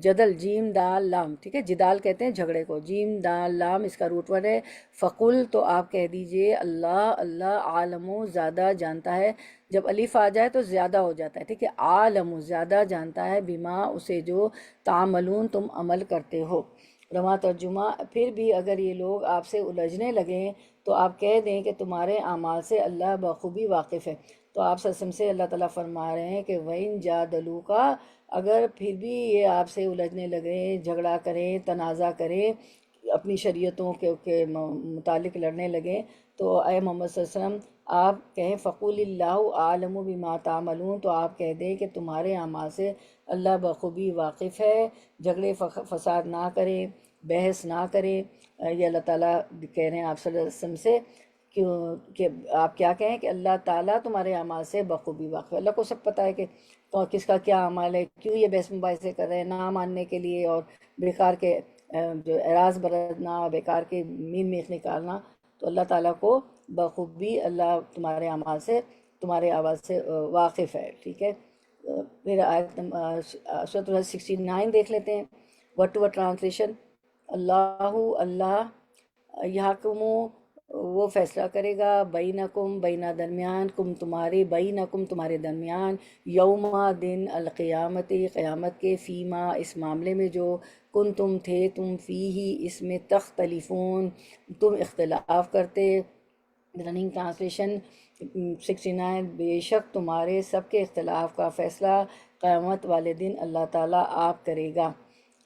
جدل جیم دال لام، ٹھیک ہے؟ جدال کہتے ہیں جھگڑے کو، جیم دال لام اس کا روٹ ورڈ ہے۔ فقل تو آپ کہہ دیجئے، اللہ عالم زیادہ جانتا ہے، جب الف آ جائے تو زیادہ ہو جاتا ہے، ٹھیک ہے؟ عالم زیادہ جانتا ہے، بما اسے جو تعملون تم عمل کرتے ہو۔ رواں ترجمہ، پھر بھی اگر یہ لوگ آپ سے الجھنے لگیں تو آپ کہہ دیں کہ تمہارے اعمال سے اللہ بخوبی واقف ہے۔ تو آپ صلی اللہ علیہ وسلم سے اللہ تعالیٰ فرما رہے ہیں کہ وَإِن جَادَلُوكَ، اگر پھر بھی یہ آپ سے الجھنے لگیں، جھگڑا کریں، تنازع کریں، اپنی شریعتوں کے متعلق لڑنے لگیں، تو اے محمد صلی اللہ علیہ وسلم آپ کہیں فقول اللہ عالم بما تعملون، تو آپ کہہ دیں کہ تمہارے اعمال سے اللہ بخوبی واقف ہے۔ جھگڑے فساد نہ کریں، بحث نہ کریں۔ یہ اللہ تعالیٰ کہہ رہے ہیں آپ صلی اللہ علیہ وسلم سے کہ آپ کیا کہیں کہ اللہ تعالیٰ تمہارے اعمال سے بخوبی واقف ہے۔ اللہ کو سب پتہ ہے کہ تو کس کا کیا اعمال ہے، کیوں یہ بحث مباحثے کر رہے ہیں، نہ ماننے کے لیے اور بیکار کے جو اعراض برتنا، بیکار کے مین میخ نکالنا۔ تو اللہ تعالیٰ کو بخوبی اللہ تمہارے اعمال سے، تمہارے آواز سے واقف ہے، ٹھیک ہے؟ پھر آیت سورۃ الحج 69 دیکھ لیتے ہیں، ورڈ ٹو ورڈ ٹرانسلیشن۔ اللہ یحکم وہ فیصلہ کرے گا، بینکم بینہ درمیان، کم تمہارے، بینکم تمہارے درمیان، یوما دن القیامت قیامت کے، فیما اس معاملے میں جو کن تم تھے تم فیہی اس میں تختلفون تم اختلاف کرتے۔ رننگ ٹرانسلیشن 69، بے شک تمہارے سب کے اختلاف کا فیصلہ قیامت والے دن اللہ تعالیٰ آپ کرے گا۔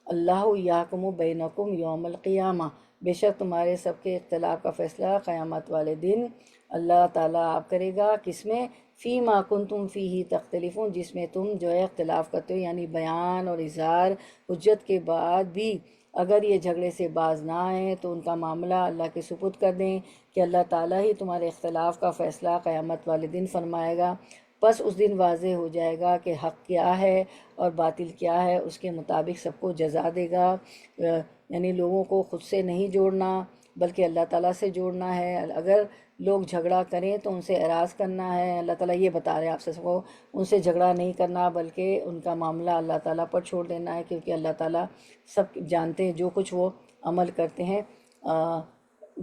اللہ یحکم بینکم یوم القیامہ، بے شک تمہارے سب کے اختلاف کا فیصلہ قیامت والے دن اللہ تعالیٰ آپ کرے گا۔ کس میں؟ فیما کنتم فیہ تختلفون، جس میں تم جو ہے اختلاف کرتے ہو، یعنی بیان اور اظہار حجت کے بعد بھی اگر یہ جھگڑے سے باز نہ آئیں تو ان کا معاملہ اللہ کے سپرد کر دیں کہ اللہ تعالیٰ ہی تمہارے اختلاف کا فیصلہ قیامت والے دن فرمائے گا۔ بس اس دن واضح ہو جائے گا کہ حق کیا ہے اور باطل کیا ہے، اس کے مطابق سب کو جزا دے گا۔ یعنی لوگوں کو خود سے نہیں جوڑنا بلکہ اللہ تعالیٰ سے جوڑنا ہے۔ اگر لوگ جھگڑا کریں تو ان سے اعراض کرنا ہے، اللہ تعالیٰ یہ بتا رہے ہیں آپ سب کو، ان سے جھگڑا نہیں کرنا بلکہ ان کا معاملہ اللہ تعالیٰ پر چھوڑ دینا ہے، کیونکہ اللہ تعالیٰ سب جانتے ہیں جو کچھ وہ عمل کرتے ہیں،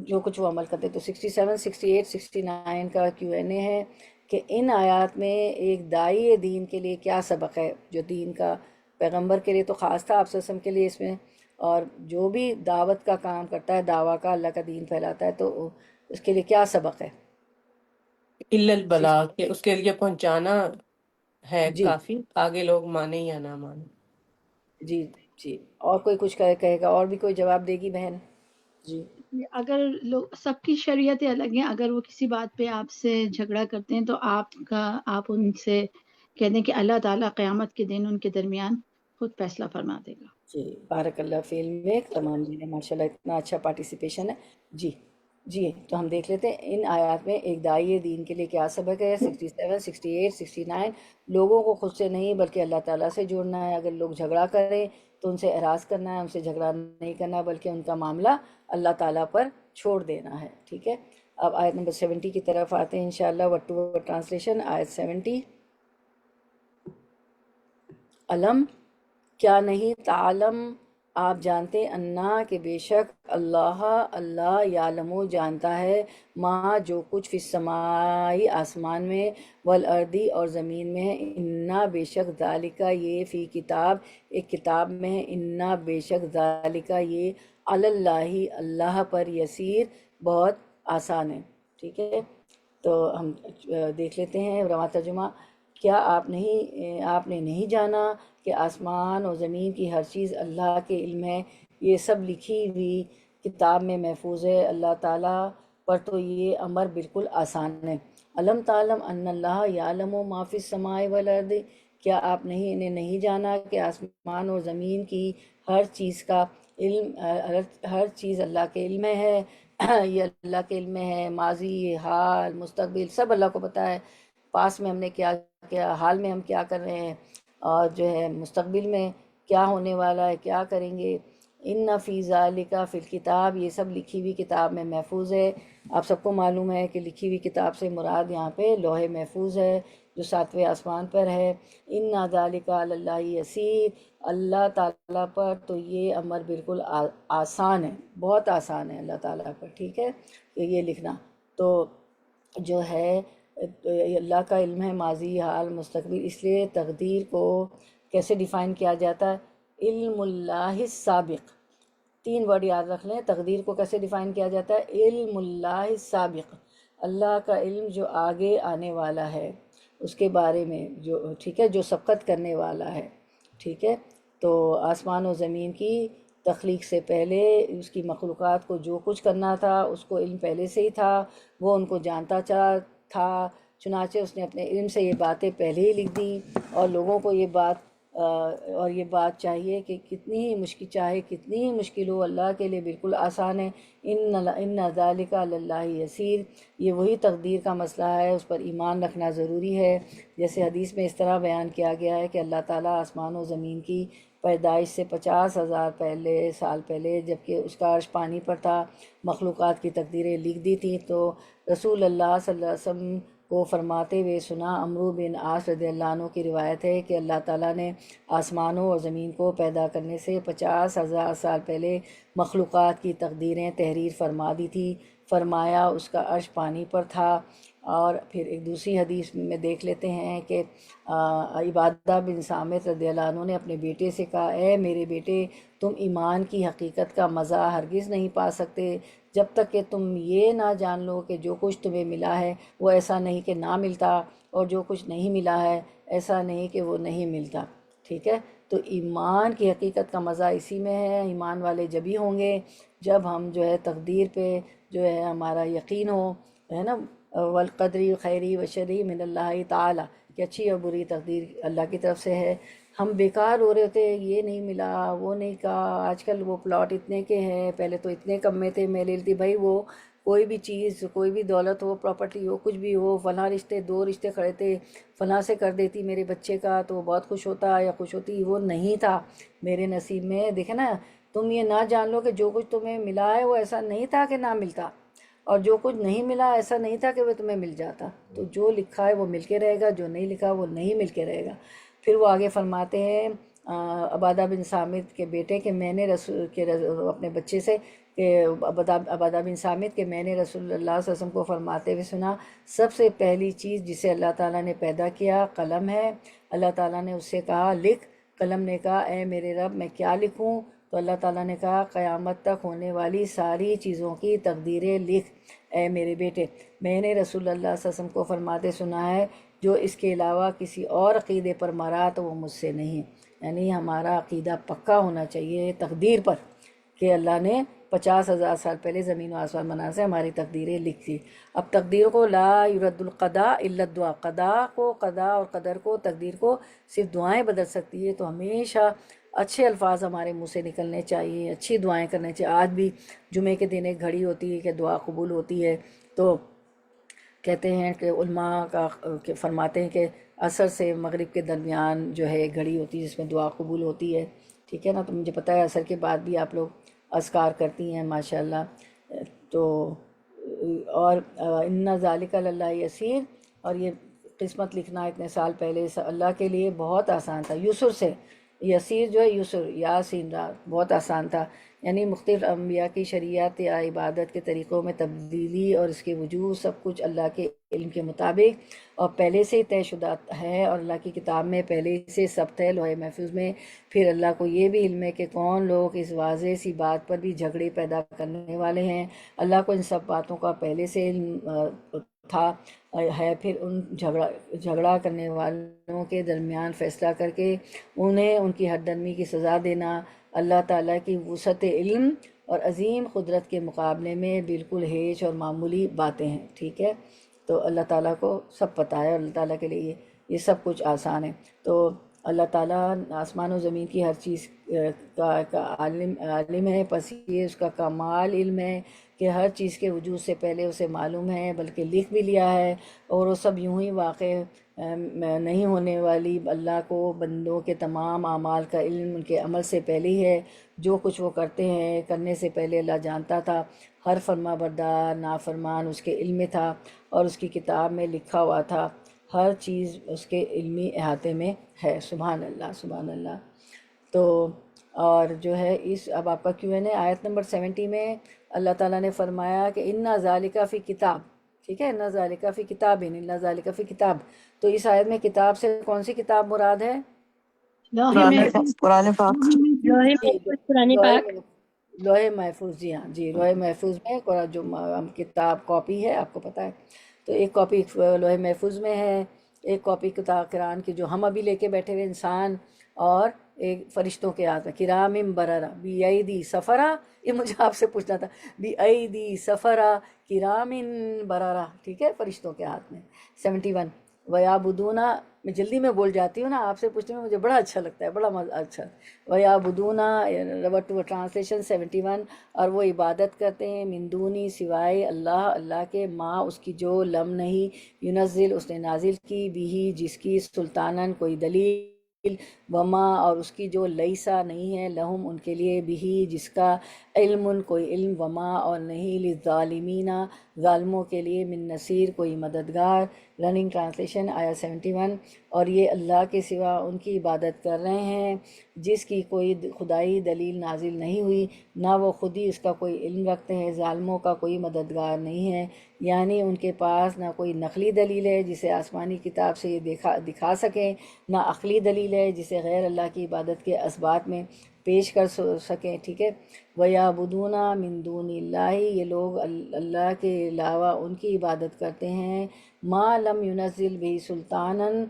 جو کچھ وہ عمل کرتے ہیں۔ تو 67 68 69 کا کیو این اے ہے کہ ان آیات میں ایک داعی دین کے لیے کیا سبق ہے، جو دین کا پیغمبر کے لیے تو خاص تھا، آپ صلی اللہ علیہ وسلم کے لیے اس میں اور جو بھی دعوت کا کام کرتا ہے، دعویٰ کا، اللہ کا دین پھیلاتا ہے، تو اس کے لیے کیا سبق ہے؟ الا سکس البلاغ، کہ اس کے لیے پہنچانا ہے جی کافی، آگے لوگ مانے یا نہ مانے۔ جی جی، اور کوئی کچھ کہے گا؟ اور بھی کوئی جواب دے گی بہن؟ جی اگر لوگ سب کی شریعتیں الگ ہیں، اگر وہ کسی بات پہ آپ سے جھگڑا کرتے ہیں تو آپ ان سے کہہ دیں کہ اللہ تعالیٰ قیامت کے دن ان کے درمیان خود فیصلہ فرما دے گا۔ جی، بارک اللہ فی علمک، تمام جی ماشاء اللہ اتنا اچھا پارٹیسپیشن ہے۔ جی جی، تو ہم دیکھ لیتے ہیں ان آیات میں ایک داعی دین کے لیے کیا سبق ہے۔ 67 68 69 لوگوں کو خود سے نہیں بلکہ اللہ تعالیٰ سے جوڑنا ہے۔ اگر لوگ جھگڑا کریں تو ان سے اعراض کرنا ہے، ان سے جھگڑا نہیں کرنا بلکہ ان کا معاملہ اللہ تعالیٰ پر چھوڑ دینا ہے، ٹھیک ہے۔ اب آیت نمبر 70 کی طرف آتے ہیں انشاءاللہ، ورڈ ٹو ورڈ ٹرانسلیشن۔ آیت 70، علم کیا نہیں، تعلم آپ جانتے، انا کہ بے شک اللہ یعلم جانتا ہے، ما جو کچھ فی السمائی آسمان میں، والارضی اور زمین میں ہے، انا بے شک ذالکا یہ، فی کتاب ایک کتاب میں ہے، انا بے شک ذالکا یہ، اللہ اللہ پر یسیر بہت آسان ہے، ٹھیک ہے۔ تو ہم دیکھ لیتے ہیں رواں ترجمہ۔ کیا آپ نے نہیں جانا کہ آسمان اور زمین کی ہر چیز اللہ کے علم ہے، یہ سب لکھی ہوئی کتاب میں محفوظ ہے اللہ تعالیٰ پر، تو یہ امر بالکل آسان ہے۔ علم تعلم ان اللہ یعلم ما فی السماء والارض، کیا آپ نے نہیں جانا کہ آسمان اور زمین کی ہر چیز کا علم، ہر چیز اللہ کے علم میں ہے، یہ اللہ کے علم میں ہے، ماضی، حال، مستقبل سب اللہ کو پتہ ہے۔ پاس میں ہم نے کیا کیا، حال میں ہم کیا کر رہے ہیں، اور جو ہے مستقبل میں کیا ہونے والا ہے، کیا کریں گے۔ ان فی ذالک فی الکتاب، یہ سب لکھی ہوئی کتاب میں محفوظ ہے۔ آپ سب کو معلوم ہے کہ لکھی ہوئی کتاب سے مراد یہاں پہ لوح محفوظ ہے جو 7ویں آسمان پر ہے۔ ان ذالک علی اللہ یسیر، اللہ تعالیٰ پر تو یہ امر بالکل آسان ہے، بہت آسان ہے اللہ تعالیٰ پر، ٹھیک ہے، کہ یہ لکھنا تو جو ہے اللہ کا علم ہے، ماضی، حال، مستقبل۔ اس لیے تقدیر کو کیسے ڈیفائن کیا جاتا ہے؟ علم اللہ السابق، 3 ورڈ یاد رکھ لیں۔ تقدیر کو کیسے ڈیفائن کیا جاتا ہے؟ علم اللہ السابق، اللہ کا علم جو آگے آنے والا ہے اس کے بارے میں، جو ٹھیک ہے، جو سبقت کرنے والا ہے، ٹھیک ہے۔ تو آسمان و زمین کی تخلیق سے پہلے اس کی مخلوقات کو جو کچھ کرنا تھا اس کو علم پہلے سے ہی تھا، وہ ان کو جانتا تھا، چنانچہ اس نے اپنے علم سے یہ باتیں پہلے ہی لکھ دیں، اور لوگوں کو یہ بات چاہیے کہ کتنی ہی مشکل، چاہے کتنی ہی مشکل ہو، اللہ کے لیے بالکل آسان ہے۔ ان ذالک علی اللہ یسیر، یہ وہی تقدیر کا مسئلہ ہے، اس پر ایمان رکھنا ضروری ہے۔ جیسے حدیث میں اس طرح بیان کیا گیا ہے کہ اللہ تعالیٰ آسمان و زمین کی پیدائش سے 50,000 سال پہلے، جبکہ اس کا عرش پانی پر تھا، مخلوقات کی تقدیریں لکھ دی تھیں۔ تو رسول اللہ صلی اللہ علیہ وسلم کو فرماتے ہوئے سنا، عمرو بن عاص رضی اللہ عنہ کی روایت ہے کہ اللہ تعالیٰ نے آسمانوں اور زمین کو پیدا کرنے سے 50,000 سال پہلے مخلوقات کی تقدیریں تحریر فرما دی تھی، فرمایا اس کا عرش پانی پر تھا۔ اور پھر ایک دوسری حدیث میں دیکھ لیتے ہیں کہ عبادہ بن صامت رضی اللہ عنہ نے اپنے بیٹے سے کہا، اے میرے بیٹے، تم ایمان کی حقیقت کا مزہ ہرگز نہیں پا سکتے جب تک کہ تم یہ نہ جان لو کہ جو کچھ تمہیں ملا ہے وہ ایسا نہیں کہ نہ ملتا، اور جو کچھ نہیں ملا ہے ایسا نہیں کہ وہ نہیں ملتا، ٹھیک ہے۔ تو ایمان کی حقیقت کا مزہ اسی میں ہے۔ ایمان والے جبھی ہوں گے جب ہم جو ہے تقدیر پہ جو ہے ہمارا یقین ہو، ہے نا، والقدری خیری و شری من اللہ تعالی، کہ اچھی اور بری تقدیر اللہ کی طرف سے ہے۔ ہم بیکار ہو رہے تھے، یہ نہیں ملا، وہ نہیں کہا، آج کل وہ پلاٹ اتنے کے ہیں، پہلے تو اتنے کم میں تھے، میں لے لیتی۔ بھائی وہ کوئی بھی چیز، کوئی بھی دولت ہو، پراپرٹی ہو، کچھ بھی ہو، فلاں رشتے، 2 رشتے کھڑے تھے، فلاں سے کر دیتی میرے بچے کا تو وہ بہت خوش ہوتا یا خوش ہوتی، وہ نہیں تھا میرے نصیب میں۔ دیکھیں نا، تم یہ نہ جان لو کہ جو کچھ تمہیں ملا ہے وہ ایسا نہیں تھا کہ نہ ملتا، اور جو کچھ نہیں ملا ایسا نہیں تھا کہ وہ تمہیں مل جاتا۔ تو جو لکھا ہے وہ مل کے رہے گا، جو نہیں لکھا وہ نہیں مل کے رہے گا۔ پھر وہ آگے فرماتے ہیں عبادہ بن صامت کے بیٹے کہ میں نے اپنے بچے سے کہ عبادہ بن صامت کہ میں نے رسول اللہ صلی اللہ علیہ وسلم کو فرماتے ہوئے سنا، سب سے پہلی چیز جسے اللہ تعالیٰ نے پیدا کیا قلم ہے۔ اللہ تعالیٰ نے اس سے کہا لکھ، قلم نے کہا اے میرے رب میں کیا لکھوں؟ تو تو اللہ تعالیٰ نے کہا قیامت تک ہونے والی ساری چیزوں کی تقدیریں لکھ اے میرے بیٹے۔ میں نے رسول اللہ صلی اللہ علیہ وسلم کو فرماتے سنا ہے جو اس کے علاوہ کسی اور عقیدے پر مرا تو وہ مجھ سے نہیں، یعنی ہمارا عقیدہ پکا ہونا چاہیے تقدیر پر کہ اللہ نے 50,000 سال پہلے زمین و آسمان بنا سے ہماری تقدیریں لکھ دی۔ اب تقدیر کو لا یرد القضاء الا الدعاء، قضاء اور قدر کو، تقدیر کو صرف دعائیں بدل سکتی ہے، تو ہمیشہ اچھے الفاظ ہمارے منہ سے نکلنے چاہیے، اچھی دعائیں کرنے چاہیے۔ آج بھی جمعے کے دن ایک گھڑی ہوتی ہے کہ دعا قبول ہوتی ہے، تو کہتے ہیں کہ علماء کا فرماتے ہیں کہ عصر سے مغرب کے درمیان جو ہے گھڑی ہوتی ہے جس میں دعا قبول ہوتی ہے، ٹھیک ہے نا۔ تو مجھے پتہ ہے عصر کے بعد بھی آپ لوگ اذکار کرتی ہیں ماشاءاللہ۔ تو اور ان ذالک اللہ یسیر، اور یہ قسمت لکھنا اتنے سال پہلے اللہ کے لیے بہت آسان تھا، یسر سے، یسیر جو ہے یسر یاسین را بہت آسان تھا، یعنی مختلف انبیاء کی شریعت یا عبادت کے طریقوں میں تبدیلی اور اس کے وجود سب کچھ اللہ کے علم کے مطابق اور پہلے سے ہی طے شدہ ہے، اور اللہ کی کتاب میں پہلے سے ثبت ہے لوح محفوظ میں۔ پھر اللہ کو یہ بھی علم ہے کہ کون لوگ اس واضح سی بات پر بھی جھگڑے پیدا کرنے والے ہیں۔ اللہ کو ان سب باتوں کا پہلے سے علم تھا ہے، پھر ان جھگڑا کرنے والوں کے درمیان فیصلہ کر کے انہیں ان کی حد درمی کی سزا دینا اللہ تعالیٰ کی وسعت علم اور عظیم قدرت کے مقابلے میں بالکل ہیچ اور معمولی باتیں ہیں، ٹھیک ہے۔ تو اللہ تعالیٰ کو سب پتہ ہے، اور اللہ تعالیٰ کے لیے یہ سب کچھ آسان ہے۔ تو اللہ تعالیٰ آسمان و زمین کی ہر چیز کا عالم ہے، پس یہ اس کا کمال علم ہے کہ ہر چیز کے وجود سے پہلے اسے معلوم ہے، بلکہ لکھ بھی لیا ہے، اور وہ سب یوں ہی واقع نہیں ہونے والی اللہ کو بندوں کے تمام اعمال کا علم ان کے عمل سے پہلے ہی ہے۔ جو کچھ وہ کرتے ہیں کرنے سے پہلے اللہ جانتا تھا، ہر فرما بردار نافرمان اس کے علم میں تھا اور اس کی کتاب میں لکھا ہوا تھا، ہر چیز اس کے علمی احاطے میں ہے۔ سبحان اللہ، سبحان اللہ۔ تو اور جو ہے اب آپ کا Q&A آیت نمبر 70 میں اللہ تعالیٰ نے فرمایا کہ اِنَّ ذَلِكَ فِي کتاب، ٹھیک ہے، اِنَّ ذَلِكَ فِي کتاب، اِنَّ ذَلِكَ فِي کتاب۔ تو اس آیت میں کتاب سے کون سی کتاب مراد ہے؟ لوح محفوظ، قرآن پاک۔ لوح جی محفوظ قرآن پاک۔ لوح محفوظ، جی ہاں جی، لوح محفوظ میں قرآن جو کتاب کاپی ہے آپ کو پتہ ہے، تو ایک کاپی لوح محفوظ میں ہے، ایک کاپی کتاب قرآن کی جو ہم ابھی لے کے بیٹھے ہوئے انسان، اور ایک فرشتوں کے ہاتھ میں کرام بررہ بی ایدی سفرہ۔ یہ مجھے آپ سے پوچھنا تھا، بی ایدی سفرہ کرام بررہ، ٹھیک ہے، فرشتوں کے ہاتھ میں۔ 71 وَيَعْبُدُونَ، میں جلدی میں بول جاتی ہوں نا، آپ سے پوچھنے میں مجھے بڑا اچھا لگتا ہے، بڑا اچھا۔ وَيَعْبُدُونَ ربط ٹو ٹرانسلیشن 71، اور وہ عبادت کرتے ہیں من دونی سوائے اللہ کے، ماں اس کی جو لم نہیں ینزل اس نے نازل کی، بھی جس کی سلطانن کوئی دلیل، وما اور اس کی جو لیسا نہیں ہے لہم ان کے لیے، بھی جس کا علم کوئی علم، وما اور نہیں للظالمین ظالموں کے لیے، من نصیر کوئی مددگار۔ رننگ ٹرانسلیشن آیا 71، اور یہ اللہ کے سوا ان کی عبادت کر رہے ہیں جس کی کوئی خدائی دلیل نازل نہیں ہوئی، نہ وہ خود ہی اس کا کوئی علم رکھتے ہیں، ظالموں کا کوئی مددگار نہیں ہے، یعنی ان کے پاس نہ کوئی نقلی دلیل ہے جسے آسمانی کتاب سے یہ دکھا سکیں، نہ عقلی دلیل ہے جسے غیر اللہ کی عبادت کے اسبات میں پیش کر سکیں، ٹھیک ہے۔ وَيَعْبُدُونَ مِن دُونِ اللَّهِ، یہ لوگ اللہ کے علاوہ ان کی عبادت کرتے ہیں، ما لم ينزل به سلطانن،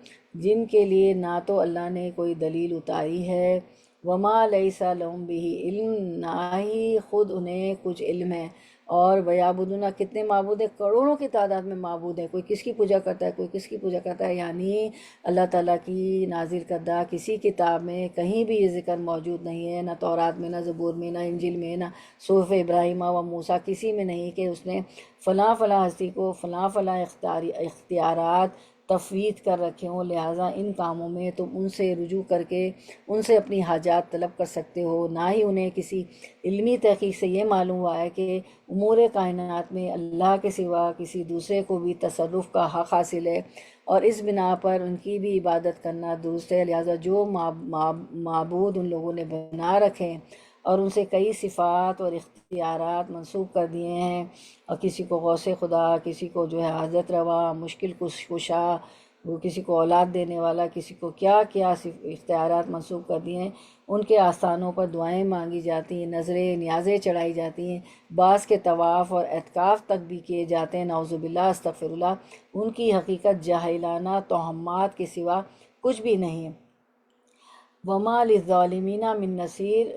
جن کے لیے نہ تو اللہ نے کوئی دلیل اتاری ہے، وما لیس لہم به علم، نہ ہی خود انہیں کچھ علم ہے۔ اور وَيَعْبُدُونَ کتنے معبود ہیں؟ کروڑوں کی تعداد میں معبود ہیں، کوئی کس کی پوجا کرتا ہے، کوئی کس کی پوجا کرتا ہے، یعنی اللہ تعالیٰ کی نازل کردہ کسی کتاب میں کہیں بھی یہ ذکر موجود نہیں ہے، نہ تورات میں، نہ زبور میں، نہ انجیل میں، نہ صحف ابراہیم و موسیٰ، کسی میں نہیں کہ اس نے فلاں فلاں ہستی کو فلاں فلاں اختیارات تفویض کر رکھے ہوں، لہٰذا ان کاموں میں تم ان سے رجوع کر کے ان سے اپنی حاجات طلب کر سکتے ہو۔ نہ ہی انہیں کسی علمی تحقیق سے یہ معلوم ہوا ہے کہ امور کائنات میں اللہ کے سوا کسی دوسرے کو بھی تصرف کا حق حاصل ہے، اور اس بنا پر ان کی بھی عبادت کرنا درست ہے۔ لہٰذا جو معبود ان لوگوں نے بنا رکھے ہیں اور ان سے کئی صفات اور اختیارات منسوب کر دیے ہیں، اور کسی کو غوث خدا، کسی کو جو ہے حاجت روا، مشکل کشا، وہ کسی کو اولاد دینے والا، کسی کو کیا کیا اختیارات منسوب کر دیے ہیں، ان کے آستانوں پر دعائیں مانگی جاتی ہیں، نظریں نیازیں چڑھائی جاتی ہیں، بعض کے طواف اور اعتکاف تک بھی کیے جاتے ہیں، نعوذ باللہ استغفر اللہ۔ ان کی حقیقت جاہلانہ توہمات کے سوا کچھ بھی نہیں ہے۔ وما للظالمین من نصیر،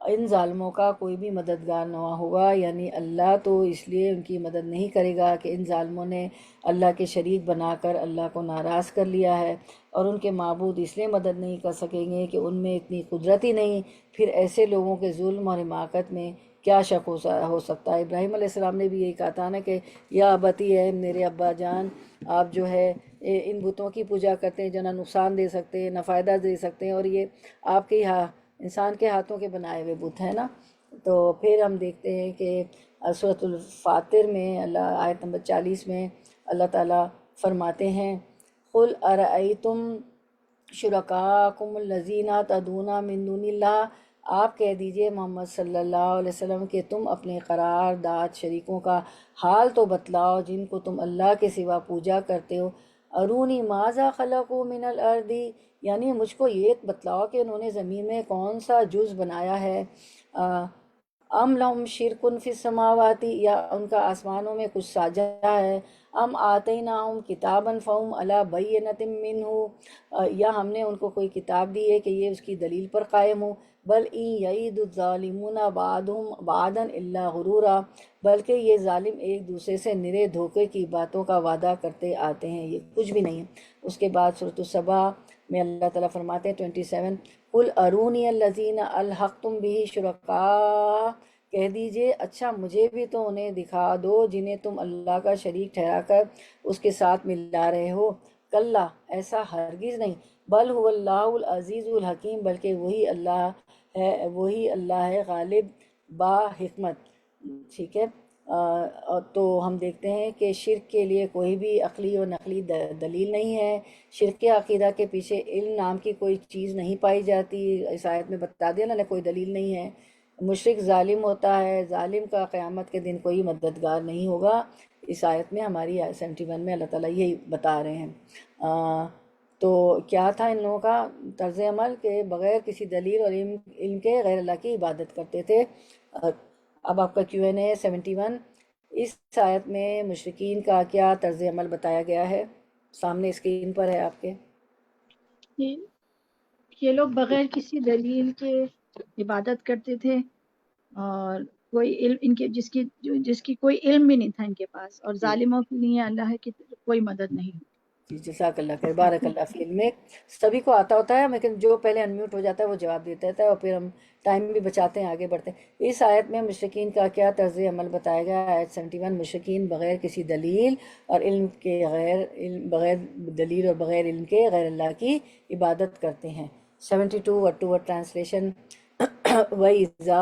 ان ظالموں کا کوئی بھی مددگار نہ ہوگا، یعنی اللہ تو اس لیے ان کی مدد نہیں کرے گا کہ ان ظالموں نے اللہ کے شریک بنا کر اللہ کو ناراض کر لیا ہے، اور ان کے معبود اس لیے مدد نہیں کر سکیں گے کہ ان میں اتنی قدرت ہی نہیں۔ پھر ایسے لوگوں کے ظلم اور حماقت میں کیا شک ہو سکتا ہے۔ ابراہیم علیہ السلام نے بھی یہی کہا تھا نا کہ یا ابتی ہے میرے ابا جان، آپ جو ہے ان بتوں کی پوجا کرتے ہیں جو نہ نقصان دے سکتے ہیں نہ فائدہ دے سکتے ہیں، اور یہ آپ کے انسان کے ہاتھوں کے بنائے ہوئے بت ہیں نا۔ تو پھر ہم دیکھتے ہیں کہ سورۃ الفاطر میں آیت نمبر 40 میں اللہ تعالیٰ فرماتے ہیں قُلْ أَرَأَيْتُمْ شُرَكَاءَكُمُ الَّذِينَ تَدْعُونَ مِن دُونِ اللَّهِ، آپ کہہ دیجئے محمد صلی اللہ علیہ وسلم کہ تم اپنے قرار داد شریکوں کا حال تو بتلاؤ جن کو تم اللہ کے سوا پوجا کرتے ہو۔ ارونی ماذا خلقوا من الارض، یعنی مجھ کو یہ بتلاؤ کہ انہوں نے زمین میں کون سا جز بنایا ہے۔ ام لہم شرکن فی السماوات، یا ان کا آسمانوں میں کچھ ساجھا ہے۔ ام آتیناہم کتابا فہم علی بینۃ منہ، یا ہم نے ان کو کوئی کتاب دی ہے کہ یہ اس کی دلیل پر قائم ہو۔ بل ان یعید الظالمون بعضهم بعضا الا غرورا، بلکہ یہ ظالم ایک دوسرے سے نرے دھوکے کی باتوں کا وعدہ کرتے آتے ہیں، یہ کچھ بھی نہیں ہے۔ اس کے بعد سورۃ السبا میں اللہ تعالیٰ فرماتے ہیں 27 قُلْ أَرُونِيَ الَّذِينَ أَلْحَقْتُمْ بِهِ شُرَكَاءَ، کہہ دیجئے اچھا مجھے بھی تو انہیں دکھا دو جنہیں تم اللہ کا شریک ٹھہرا کر اس کے ساتھ ملا رہے ہو۔ کلا، ایسا ہرگز نہیں، بل هو اللہ العزیز الحکیم، بلکہ وہی اللہ ہے غالب با حکمت۔ ٹھیک ہے، تو ہم دیکھتے ہیں کہ شرک کے لیے کوئی بھی عقلی و نقلی دلیل نہیں ہے۔ شرک عقیدہ کے پیچھے علم نام کی کوئی چیز نہیں پائی جاتی، اس آیت میں بتا دیا نا، کوئی دلیل نہیں ہے۔ مشرک ظالم ہوتا ہے، ظالم کا قیامت کے دن کوئی مددگار نہیں ہوگا۔ اس آیت میں ہماری آیت 71 میں اللہ تعالیٰ یہی بتا رہے ہیں۔ تو کیا تھا ان لوگوں کا طرز عمل کہ بغیر کسی دلیل اور علم کے غیر اللہ کی عبادت کرتے تھے۔ اب آپ کا Q&A ہے 71۔ اس آیت میں مشرکین کا کیا طرز عمل بتایا گیا ہے؟ سامنے اسکرین پر ہے آپ کے۔ یہ لوگ بغیر کسی دلیل کے عبادت کرتے تھے، اور کوئی علم ان کے جس کی کوئی علم بھی نہیں تھا ان کے پاس، اور ظالموں کے لیے اللہ کی کوئی مدد نہیں۔ جی جزاک اللہ خیر، بارک اللہ فی علم۔ سبھی کو آتا ہوتا ہے، لیکن جو پہلے انمیوٹ ہو جاتا ہے وہ جواب دیتا ہے، اور پھر ہم ٹائم بھی بچاتے ہیں، آگے بڑھتے ہیں۔ اس آیت میں مشرکین کا کیا طرز عمل بتایا گیا؟ آیت 71، مشرکین بغیر کسی دلیل اور بغیر دلیل اور بغیر علم کے غیر اللہ کی عبادت کرتے ہیں۔ 72 ورڈ ٹو ورڈ ٹرانسلیشن۔ وَإِذَا،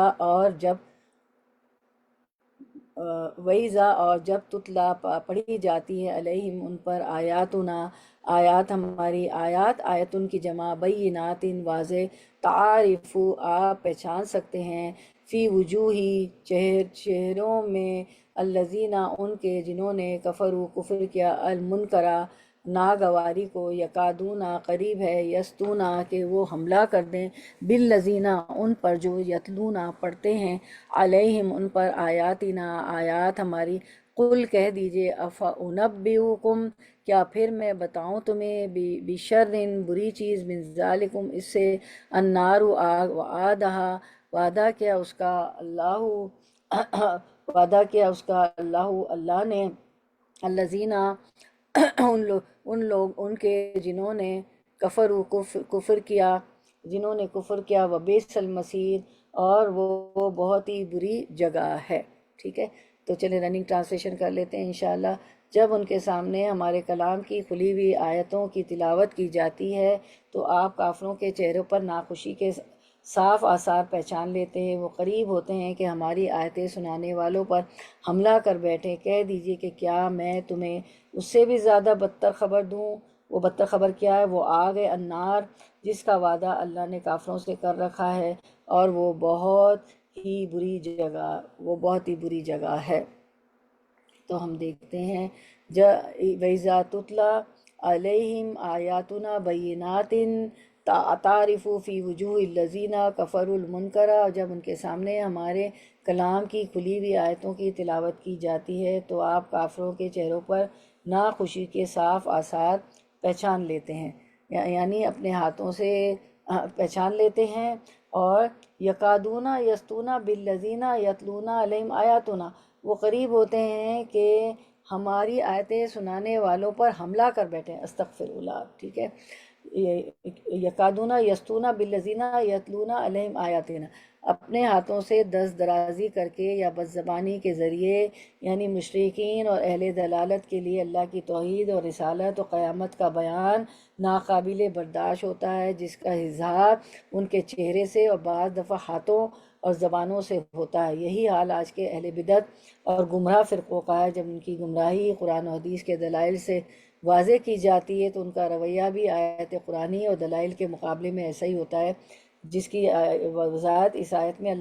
اور جب تتلا پڑھی جاتی ہے علیہم ان پر آیاتنا، آیات ہماری، آیت ان کی جمع بینات واضح، تعارف آپ پہچان سکتے ہیں، فی وجوہی چہروں میں، الذین ان کے جنہوں نے کفر کیا، المنکرہ ناگواری کو، یکادونا قریب ہے، یستونا کہ وہ حملہ کر دیں، بالذین ان پر جو یتلونا پڑھتے ہیں، علیہم ان پر آیاتنا آیات ہماری، قل کہہ دیجئے افانبئکم کیا پھر میں بتاؤں تمہیں بشرٍ بری چیز، من ذالکم اس سے، النار آگ، وعدہا وعدہ کیا اس کا اللہ نے، الذین ان کے جنہوں نے کفر کیا، وبئس المصیر اور وہ بہت ہی بری جگہ ہے۔ ٹھیک ہے، تو چلیں رننگ ٹرانسلیشن کر لیتے ہیں انشاءاللہ۔ جب ان کے سامنے ہمارے کلام کی کھلی ہوئی آیتوں کی تلاوت کی جاتی ہے تو آپ کافروں کے چہروں پر ناخوشی کے صاف آثار پہچان لیتے ہیں، وہ قریب ہوتے ہیں کہ ہماری آیتیں سنانے والوں پر حملہ کر بیٹھیں۔ کہہ دیجئے کہ کیا میں تمہیں اس سے بھی زیادہ بدتر خبر دوں؟ وہ بدتر خبر کیا ہے؟ وہ آگ ہے، النار، جس کا وعدہ اللہ نے کافروں سے کر رکھا ہے، اور وہ بہت ہی بری جگہ ہے۔ تو ہم دیکھتے ہیں وَإِذَا تُتْلَى علیہم آیاتنا بیناتن تعرف فی وجوہ الذین کفروا المنکر، اور جب ان کے سامنے ہمارے کلام کی کھلی ہوئی آیتوں کی تلاوت کی جاتی ہے تو آپ کافروں کے چہروں پر ناخوشی کے صاف آثار پہچان لیتے ہیں، یعنی اپنے ہاتھوں سے پہچان لیتے ہیں۔ اور یکادون یستون بالذین یتلون علیہم آیاتنا، وہ قریب ہوتے ہیں کہ ہماری آیتیں سنانے والوں پر حملہ کر بیٹھے ہیں، استغفر اللہ، ٹھیک ہے۔ یکادون یستون بالذین یتلون علیہم آیاتنا، اپنے ہاتھوں سے دست درازی کر کے یا بد زبانی کے ذریعے، یعنی مشرکین اور اہل دلالت کے لیے اللہ کی توحید اور رسالت اور قیامت کا بیان ناقابل برداشت ہوتا ہے، جس کا اظہار ان کے چہرے سے اور بعض دفعہ ہاتھوں اور زبانوں سے ہوتا ہے۔ یہی حال آج کے اہل بدعت اور گمراہ فرقوں کا ہے۔ جب ان کی گمراہی قرآن و حدیث کے دلائل سے واضح کی جاتی ہے تو ان کا رویہ بھی آیت قرآنی اور دلائل کے مقابلے میں ایسا ہی ہوتا ہے جس کی وضاحت اس آیت میں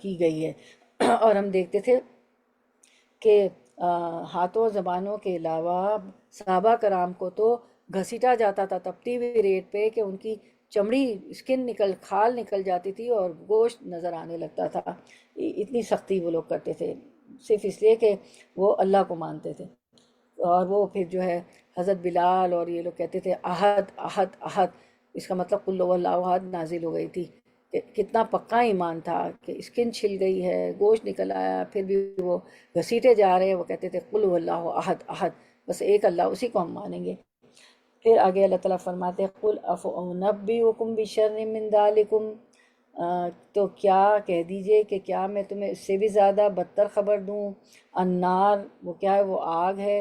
کی گئی ہے۔ اور ہم دیکھتے تھے کہ ہاتھوں زبانوں کے علاوہ صحابہ کرام کو تو گھسیٹا جاتا تھا تپتی ہوئی ریت پہ کہ ان کی چمڑی کھال نکل جاتی تھی اور گوشت نظر آنے لگتا تھا، اتنی سختی وہ لوگ کرتے تھے، صرف اس لیے کہ وہ اللہ کو مانتے تھے۔ اور وہ پھر جو ہے حضرت بلال اور یہ لوگ کہتے تھے احد احد احد، اس کا مطلب قل هو اللہ احد نازل ہو گئی تھی، کہ کتنا پکا ایمان تھا کہ اسکن چھل گئی ہے، گوشت نکل آیا، پھر بھی وہ گھسیٹے جا رہے ہیں، وہ کہتے تھے قل هو اللہ احد احد، بس ایک اللہ، اسی کو ہم مانیں گے۔ پھر آگے اللہ تعالیٰ فرماتے ہیں قل افانبئکم بشر من ذالکم، تو کیا کہہ دیجئے کہ کیا میں تمہیں اس سے بھی زیادہ بدتر خبر دوں، النار، وہ کیا ہے، وہ آگ ہے،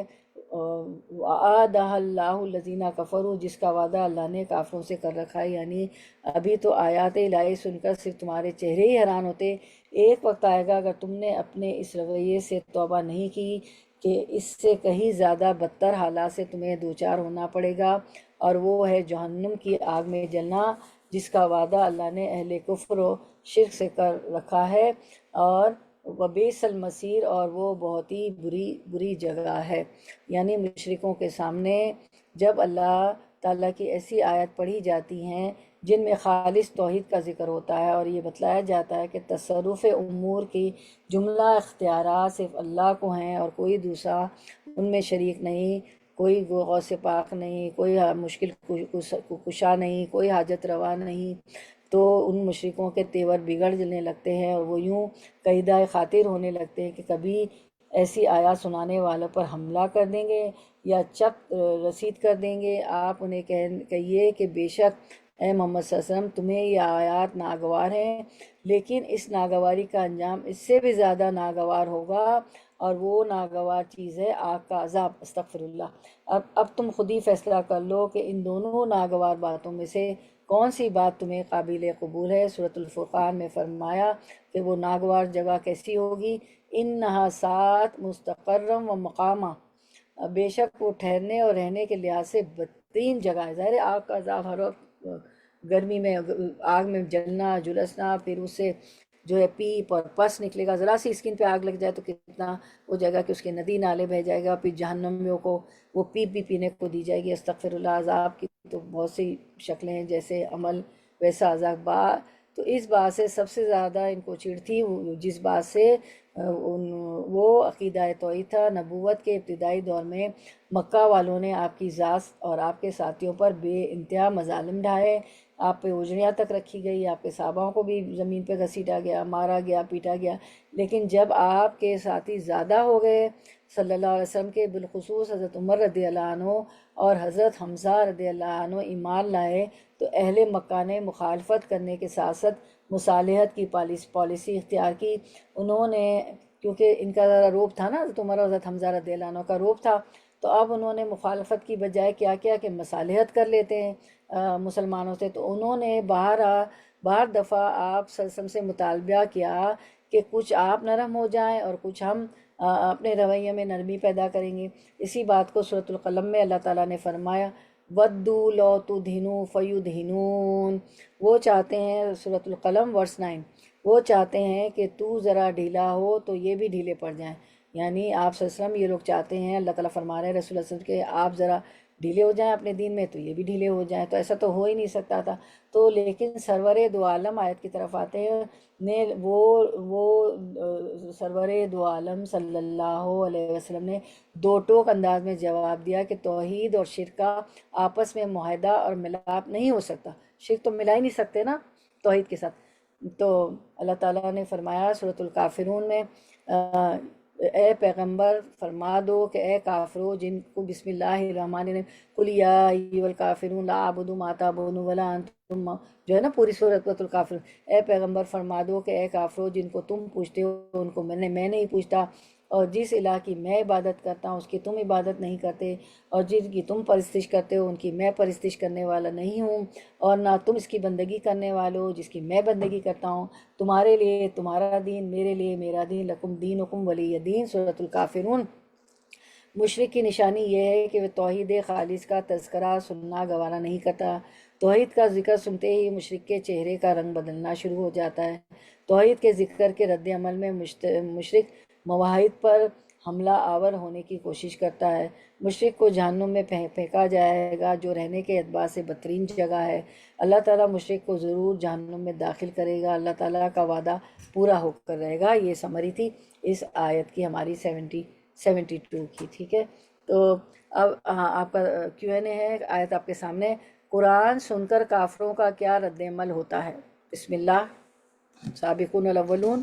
وعدها اللہ الذین کفروا، جس کا وعدہ اللہ نے کافروں سے کر رکھا ہے۔ یعنی ابھی تو آیات الہی سن کر صرف تمہارے چہرے ہی حیران ہوتے، ایک وقت آئے گا اگر تم نے اپنے اس رویے سے توبہ نہیں کی کہ اس سے کہیں زیادہ بدتر حالات سے تمہیں دوچار ہونا پڑے گا، اور وہ ہے جہنم کی آگ میں جلنا، جس کا وعدہ اللہ نے اہل کفر و شرک سے کر رکھا ہے، اور وبئس المصیر، اور وہ بہت ہی بری جگہ ہے۔ یعنی مشرکوں کے سامنے جب اللہ تعالیٰ کی ایسی آیت پڑھی جاتی ہیں جن میں خالص توحید کا ذکر ہوتا ہے اور یہ بتلایا جاتا ہے کہ تصرف امور کی جملہ اختیارات صرف اللہ کو ہیں اور کوئی دوسرا ان میں شریک نہیں، کوئی غوث پاک نہیں، کوئی مشکل کشا نہیں، کوئی حاجت روا نہیں، تو ان مشرکوں کے تیور بگڑ جلنے لگتے ہیں اور وہ یوں قیدہ خاطر ہونے لگتے ہیں کہ کبھی ایسی آیات سنانے والوں پر حملہ کر دیں گے یا چک رسید کر دیں گے۔ آپ انہیں کہیے کہ بے شک اے محمد صلی اللہ علیہ وسلم تمہیں یہ آیات ناگوار ہیں، لیکن اس ناگواری کا انجام اس سے بھی زیادہ ناگوار ہوگا، اور وہ ناگوار چیز ہے آگ کا عذاب، استغفر اللہ۔ اب تم خود ہی فیصلہ کر لو کہ ان دونوں ناگوار باتوں میں سے کون سی بات تمہیں قابل قبول ہے۔ سورۃ الفرقان میں فرمایا کہ وہ ناگوار جگہ کیسی ہوگی، انہا سات مستقرم و مقامہ، بے شک وہ ٹھہرنے اور رہنے کے لحاظ سے بدترین جگہ ہے۔ ظاہر ہے آگ کا عذاب ہر وقت گرمی میں آگ میں جلنا جلسنا، پھر اس سے جو ہے پیپ اور پس نکلے گا، ذرا سی اسکن پہ آگ لگ جائے تو کتنا ہو جائے گا کہ اس کے ندی نالے بہہ جائے گا، پھر جہنمیوں کو وہ پیپ بھی پینے کو دی جائے گی، استغفر اللہ۔ عذاب کی تو بہت سی شکلیں ہیں، جیسے عمل ویسا عذاب۔ تو اس بات سے سب سے زیادہ ان کو چڑ تھی، جس بات سے وہ عقیدہ توحید تھا۔ نبوت کے ابتدائی دور میں مکہ والوں نے آپ کی ذات اور آپ کے ساتھیوں پر بے انتہا مظالم ڈھائے، آپ پہ اجڑیاں تک رکھی گئی، آپ کے صحابہ کو بھی زمین پہ گھسیٹا گیا، مارا گیا، پیٹا گیا۔ لیکن جب آپ کے ساتھی زیادہ ہو گئے صلی اللہ علیہ وسلم کے، بالخصوص حضرت عمر رضی اللہ عنہ اور حضرت حمزہ رضی اللہ عنہ ایمان لائے، تو اہل مکہ نے مخالفت کرنے کے ساتھ ساتھ مصالحت کی پالیسی اختیار کی۔ انہوں نے، کیونکہ ان کا ذرا روب تھا نا، حضرت عمر اور حضرت حمزہ رضی اللہ عنہ کا روب تھا، تو اب انہوں نے مخالفت کی بجائے کیا کیا کہ مصالحت کر لیتے ہیں مسلمانوں سے۔ تو انہوں نے بہر دفعہ آپ صلی اللہ علیہ وسلم سے مطالبہ کیا کہ کچھ آپ نرم ہو جائیں اور کچھ ہم اپنے رویے میں نرمی پیدا کریں گے۔ اسی بات کو سورۃ القلم میں اللہ تعالیٰ نے فرمایا وَدُّوا لَوْ تُدْہِنُوا فَيُدْہِنُونَ، وہ چاہتے ہیں، سورۃ القلم ورس 9، وہ چاہتے ہیں کہ تو ذرا ڈھیلا ہو تو یہ بھی ڈھیلے پڑ جائیں۔ یعنی آپ صلی اللہ علیہ وسلم، یہ لوگ چاہتے ہیں، اللہ تعالیٰ فرما رہے ہیں رسول اللہ صلی اللہ علیہ وسلم کہ آپ ذرا ڈھیلے ہو جائیں اپنے دین میں تو یہ بھی ڈھیلے ہو جائیں، تو ایسا تو ہو ہی نہیں سکتا تھا۔ تو لیکن سرور دو عالم آیت کی طرف آتے ہیں، نے وہ سرور دو عالم صلی اللہ علیہ وسلم نے دو ٹوک انداز میں جواب دیا کہ توحید اور شرک کا آپس میں معاہدہ اور ملاپ نہیں ہو سکتا، شرک تو ملا ہی نہیں سکتے نا توحید کے ساتھ۔ تو اللہ تعالیٰ نے فرمایا سورۃ الکافرون میں، اے پیغمبر فرما دو کہ اے کافرو جن کو بسم اللہ الرحمن الرحیم قل یا ایھا الکافرون لا اعبد ما تعبدون ولا انتم، جو ہے نا پوری سورۃ الکافرون، اے پیغمبر فرما دو کہ اے کافرو جن کو تم پوچھتے ہو ان کو میں نہیں پوچھتا، اور جس الہ کی میں عبادت کرتا ہوں اس کی تم عبادت نہیں کرتے، اور جن کی تم پرستش کرتے ہو ان کی میں پرستش کرنے والا نہیں ہوں، اور نہ تم اس کی بندگی کرنے والے ہو جس کی میں بندگی کرتا ہوں، تمہارے لیے تمہارا دین، میرے لیے میرا دین، لکم دینکم ولی دین۔ سورۃ الکافرون۔ مشرک کی نشانی یہ ہے کہ وہ توحید خالص کا تذکرہ سننا گوارا نہیں کرتا۔ توحید کا ذکر سنتے ہی مشرک کے چہرے کا رنگ بدلنا شروع ہو جاتا ہے۔ توحید کے ذکر کے رد عمل میں مشرک مواحد پر حملہ آور ہونے کی کوشش کرتا ہے۔ مشرک کو جہنم میں پھینکا جائے گا جو رہنے کے اعتبار سے بدترین جگہ ہے۔ اللہ تعالیٰ مشرک کو ضرور جہنم میں داخل کرے گا، اللہ تعالیٰ کا وعدہ پورا ہو کر رہے گا۔ یہ سمری تھی اس آیت کی، ہماری 72 کی، ٹھیک ہے۔ تو اب آپ کا Q&A ہے، آیت آپ کے سامنے۔ قرآن سن کر کافروں کا کیا رد عمل ہوتا ہے؟ بسم اللہ۔ سابقون الاولون۔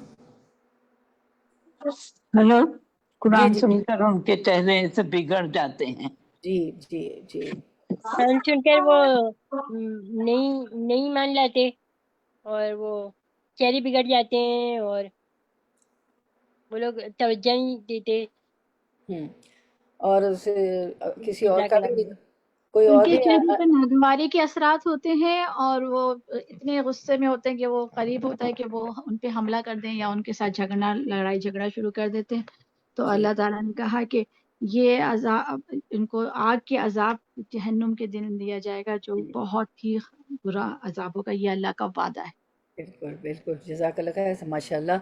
ہلو، جی قرآن جی سن کر ان کے چہرے سے بگڑ جاتے ہیں۔ جی جی جی قرآن سن کر وہ نہیں مان لاتے اور وہ چہرے بگڑ جاتے ہیں اور وہ لوگ توجہ نہیں دیتے۔ ہوں۔ اور کسی اور جزاک کا اللہ بھی، خیر۔ کوئی ان اور کے بھی چہرے پر ناگواری کے اثرات ہوتے ہیں اور وہ اتنے غصے میں ہوتے ہیں کہ وہ قریب ہوتا ہے کہ وہ ان پہ حملہ کر دیں یا ان کے ساتھ لڑائی جھگڑا شروع کر دیتے ہیں۔ تو جی اللہ تعالیٰ نے کہا کہ یہ عذاب ان کو آگ کے عذاب جہنم کے دن دیا جائے گا جو بہت ہی برا عذاب ہوگا، یہ اللہ کا وعدہ ہے۔ بالکل بالکل، جزاک اللہ خیر، ماشاء اللہ۔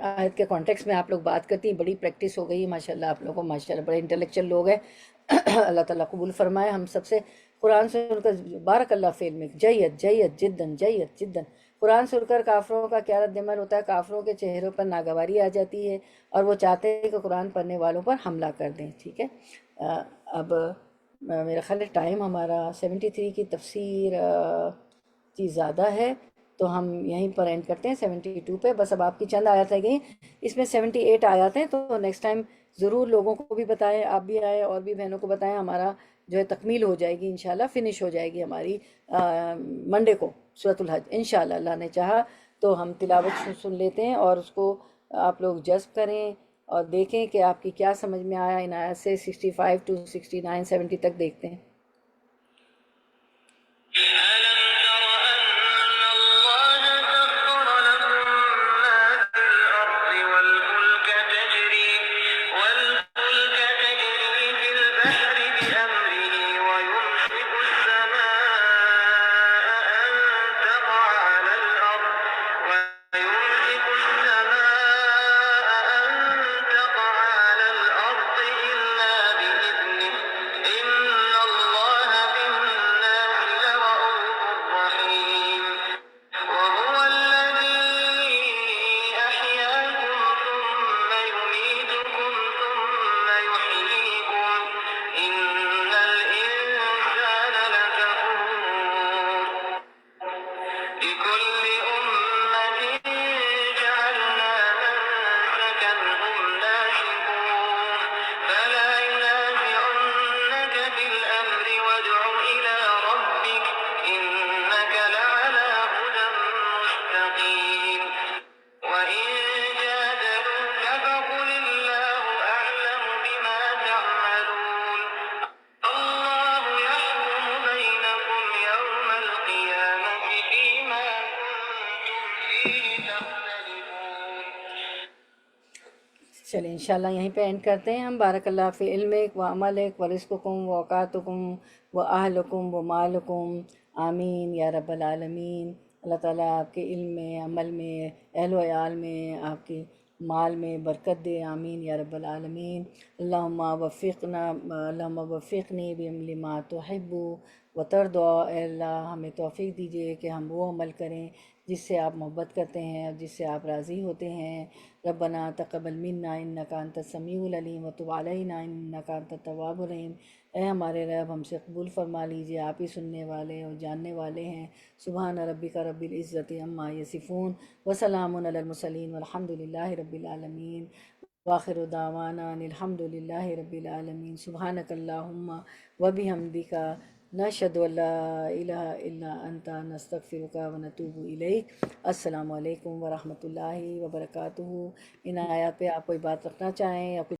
آیت کے کانٹیکس میں آپ لوگ بات کرتی ہیں، بڑی پریکٹس ہو گئی ہے ماشاء اللہ آپ لوگوں کو، ماشاء اللہ بڑے انٹلیکچوئل لوگ ہیں۔ اللہ تعالیٰ قبول فرمائے ہم سب سے۔ قرآن سن کر بارک اللہ فی علمک، جید جید جدن جید جدن۔ قرآن سن کر کافروں کا کیا رد عمل ہوتا ہے؟ کافروں کے چہروں پر ناگواری آ جاتی ہے اور وہ چاہتے ہیں کہ قرآن پڑھنے والوں پر حملہ کر دیں، ٹھیک ہے۔ اب میرا خیال ہے ٹائم ہمارا 73 کی تفسیر چیز زیادہ ہے تو ہم یہیں پر اینڈ کرتے ہیں 72 پہ۔ بس اب آپ کی چند آیات رہ گئیں، اس میں 78 آیات ہیں، تو نیکسٹ ٹائم ضرور لوگوں کو بھی بتائیں، آپ بھی آئیں اور بھی بہنوں کو بتائیں، ہمارا جو ہے تکمیل ہو جائے گی انشاءاللہ، فنش ہو جائے گی ہماری منڈے کو سورۃ الحج انشاءاللہ، اللہ نے چاہا تو ہم تلاوت سن لیتے ہیں اور اس کو آپ لوگ جذب کریں اور دیکھیں کہ آپ کی کیا سمجھ میں آیا ان آیات سے۔ 65 to 69 70 تک دیکھتے ہیں۔ ألم تر أن الله سخر لكم ما في الأرض والفلك تجري في البحر بأمره ويمسك السماء أن تقع على الأرض إلا بإذنه إن الله بالناس لرؤوف رحيم وهو الذي أحياكم ثم يميتكم ثم يحييكم إن الإنسان لكفور لكل أمة جعلنا منسكا هم ناسكوه فلا ينازعنك في الأمر وادع إلى ربك إنك لعلى هدى مستقيم وإن جادلوك فقل الله أعلم بما تعملون الله يحكم بينكم يوم القيامة فيما كنتم فيه تختلفون چلیں انشاءاللہ یہیں پہ اینڈ کرتے ہیں ہم۔ بارک اللہ فی علمک و عملک و رزقکم و اوقاتکم و اہلکم و مالکم، آمین یا رب العالمین۔ اللہ تعالیٰ آپ کے علم میں، عمل میں، اہل و عیال میں آپ کی مال میں برکت دے، آمین یا رب العالمین۔ اللہم وفقنی لما تحب وترضى، اے اللہ ہمیں توفیق دیجیے کہ ہم وہ عمل کریں جس سے آپ محبت کرتے ہیں اور جس سے آپ راضی ہوتے ہیں۔ ربنا تقبل منا انک انت السمیع العلیم وتب علینا انک انت التواب الرحیم۔ اے ہمارے رب ہم سے قبول فرما لیجیے، آپ ہی سننے والے اور جاننے والے ہیں۔ سبحان ربک رب العزت عما یصفون وسلام علی المرسلین والحمد للہ رب العالمین، وآخر دعوانا ان الحمد للہ رب العالمین۔ سبحانک اللہم وبحمدک، نشہد ان لا الہ الا انت، نستغفرک ونتوب الیک۔ السلام علیکم ورحمۃ اللہ وبرکاتہ۔ ان آیات پہ آپ کوئی بات رکھنا چاہیں یا کچھ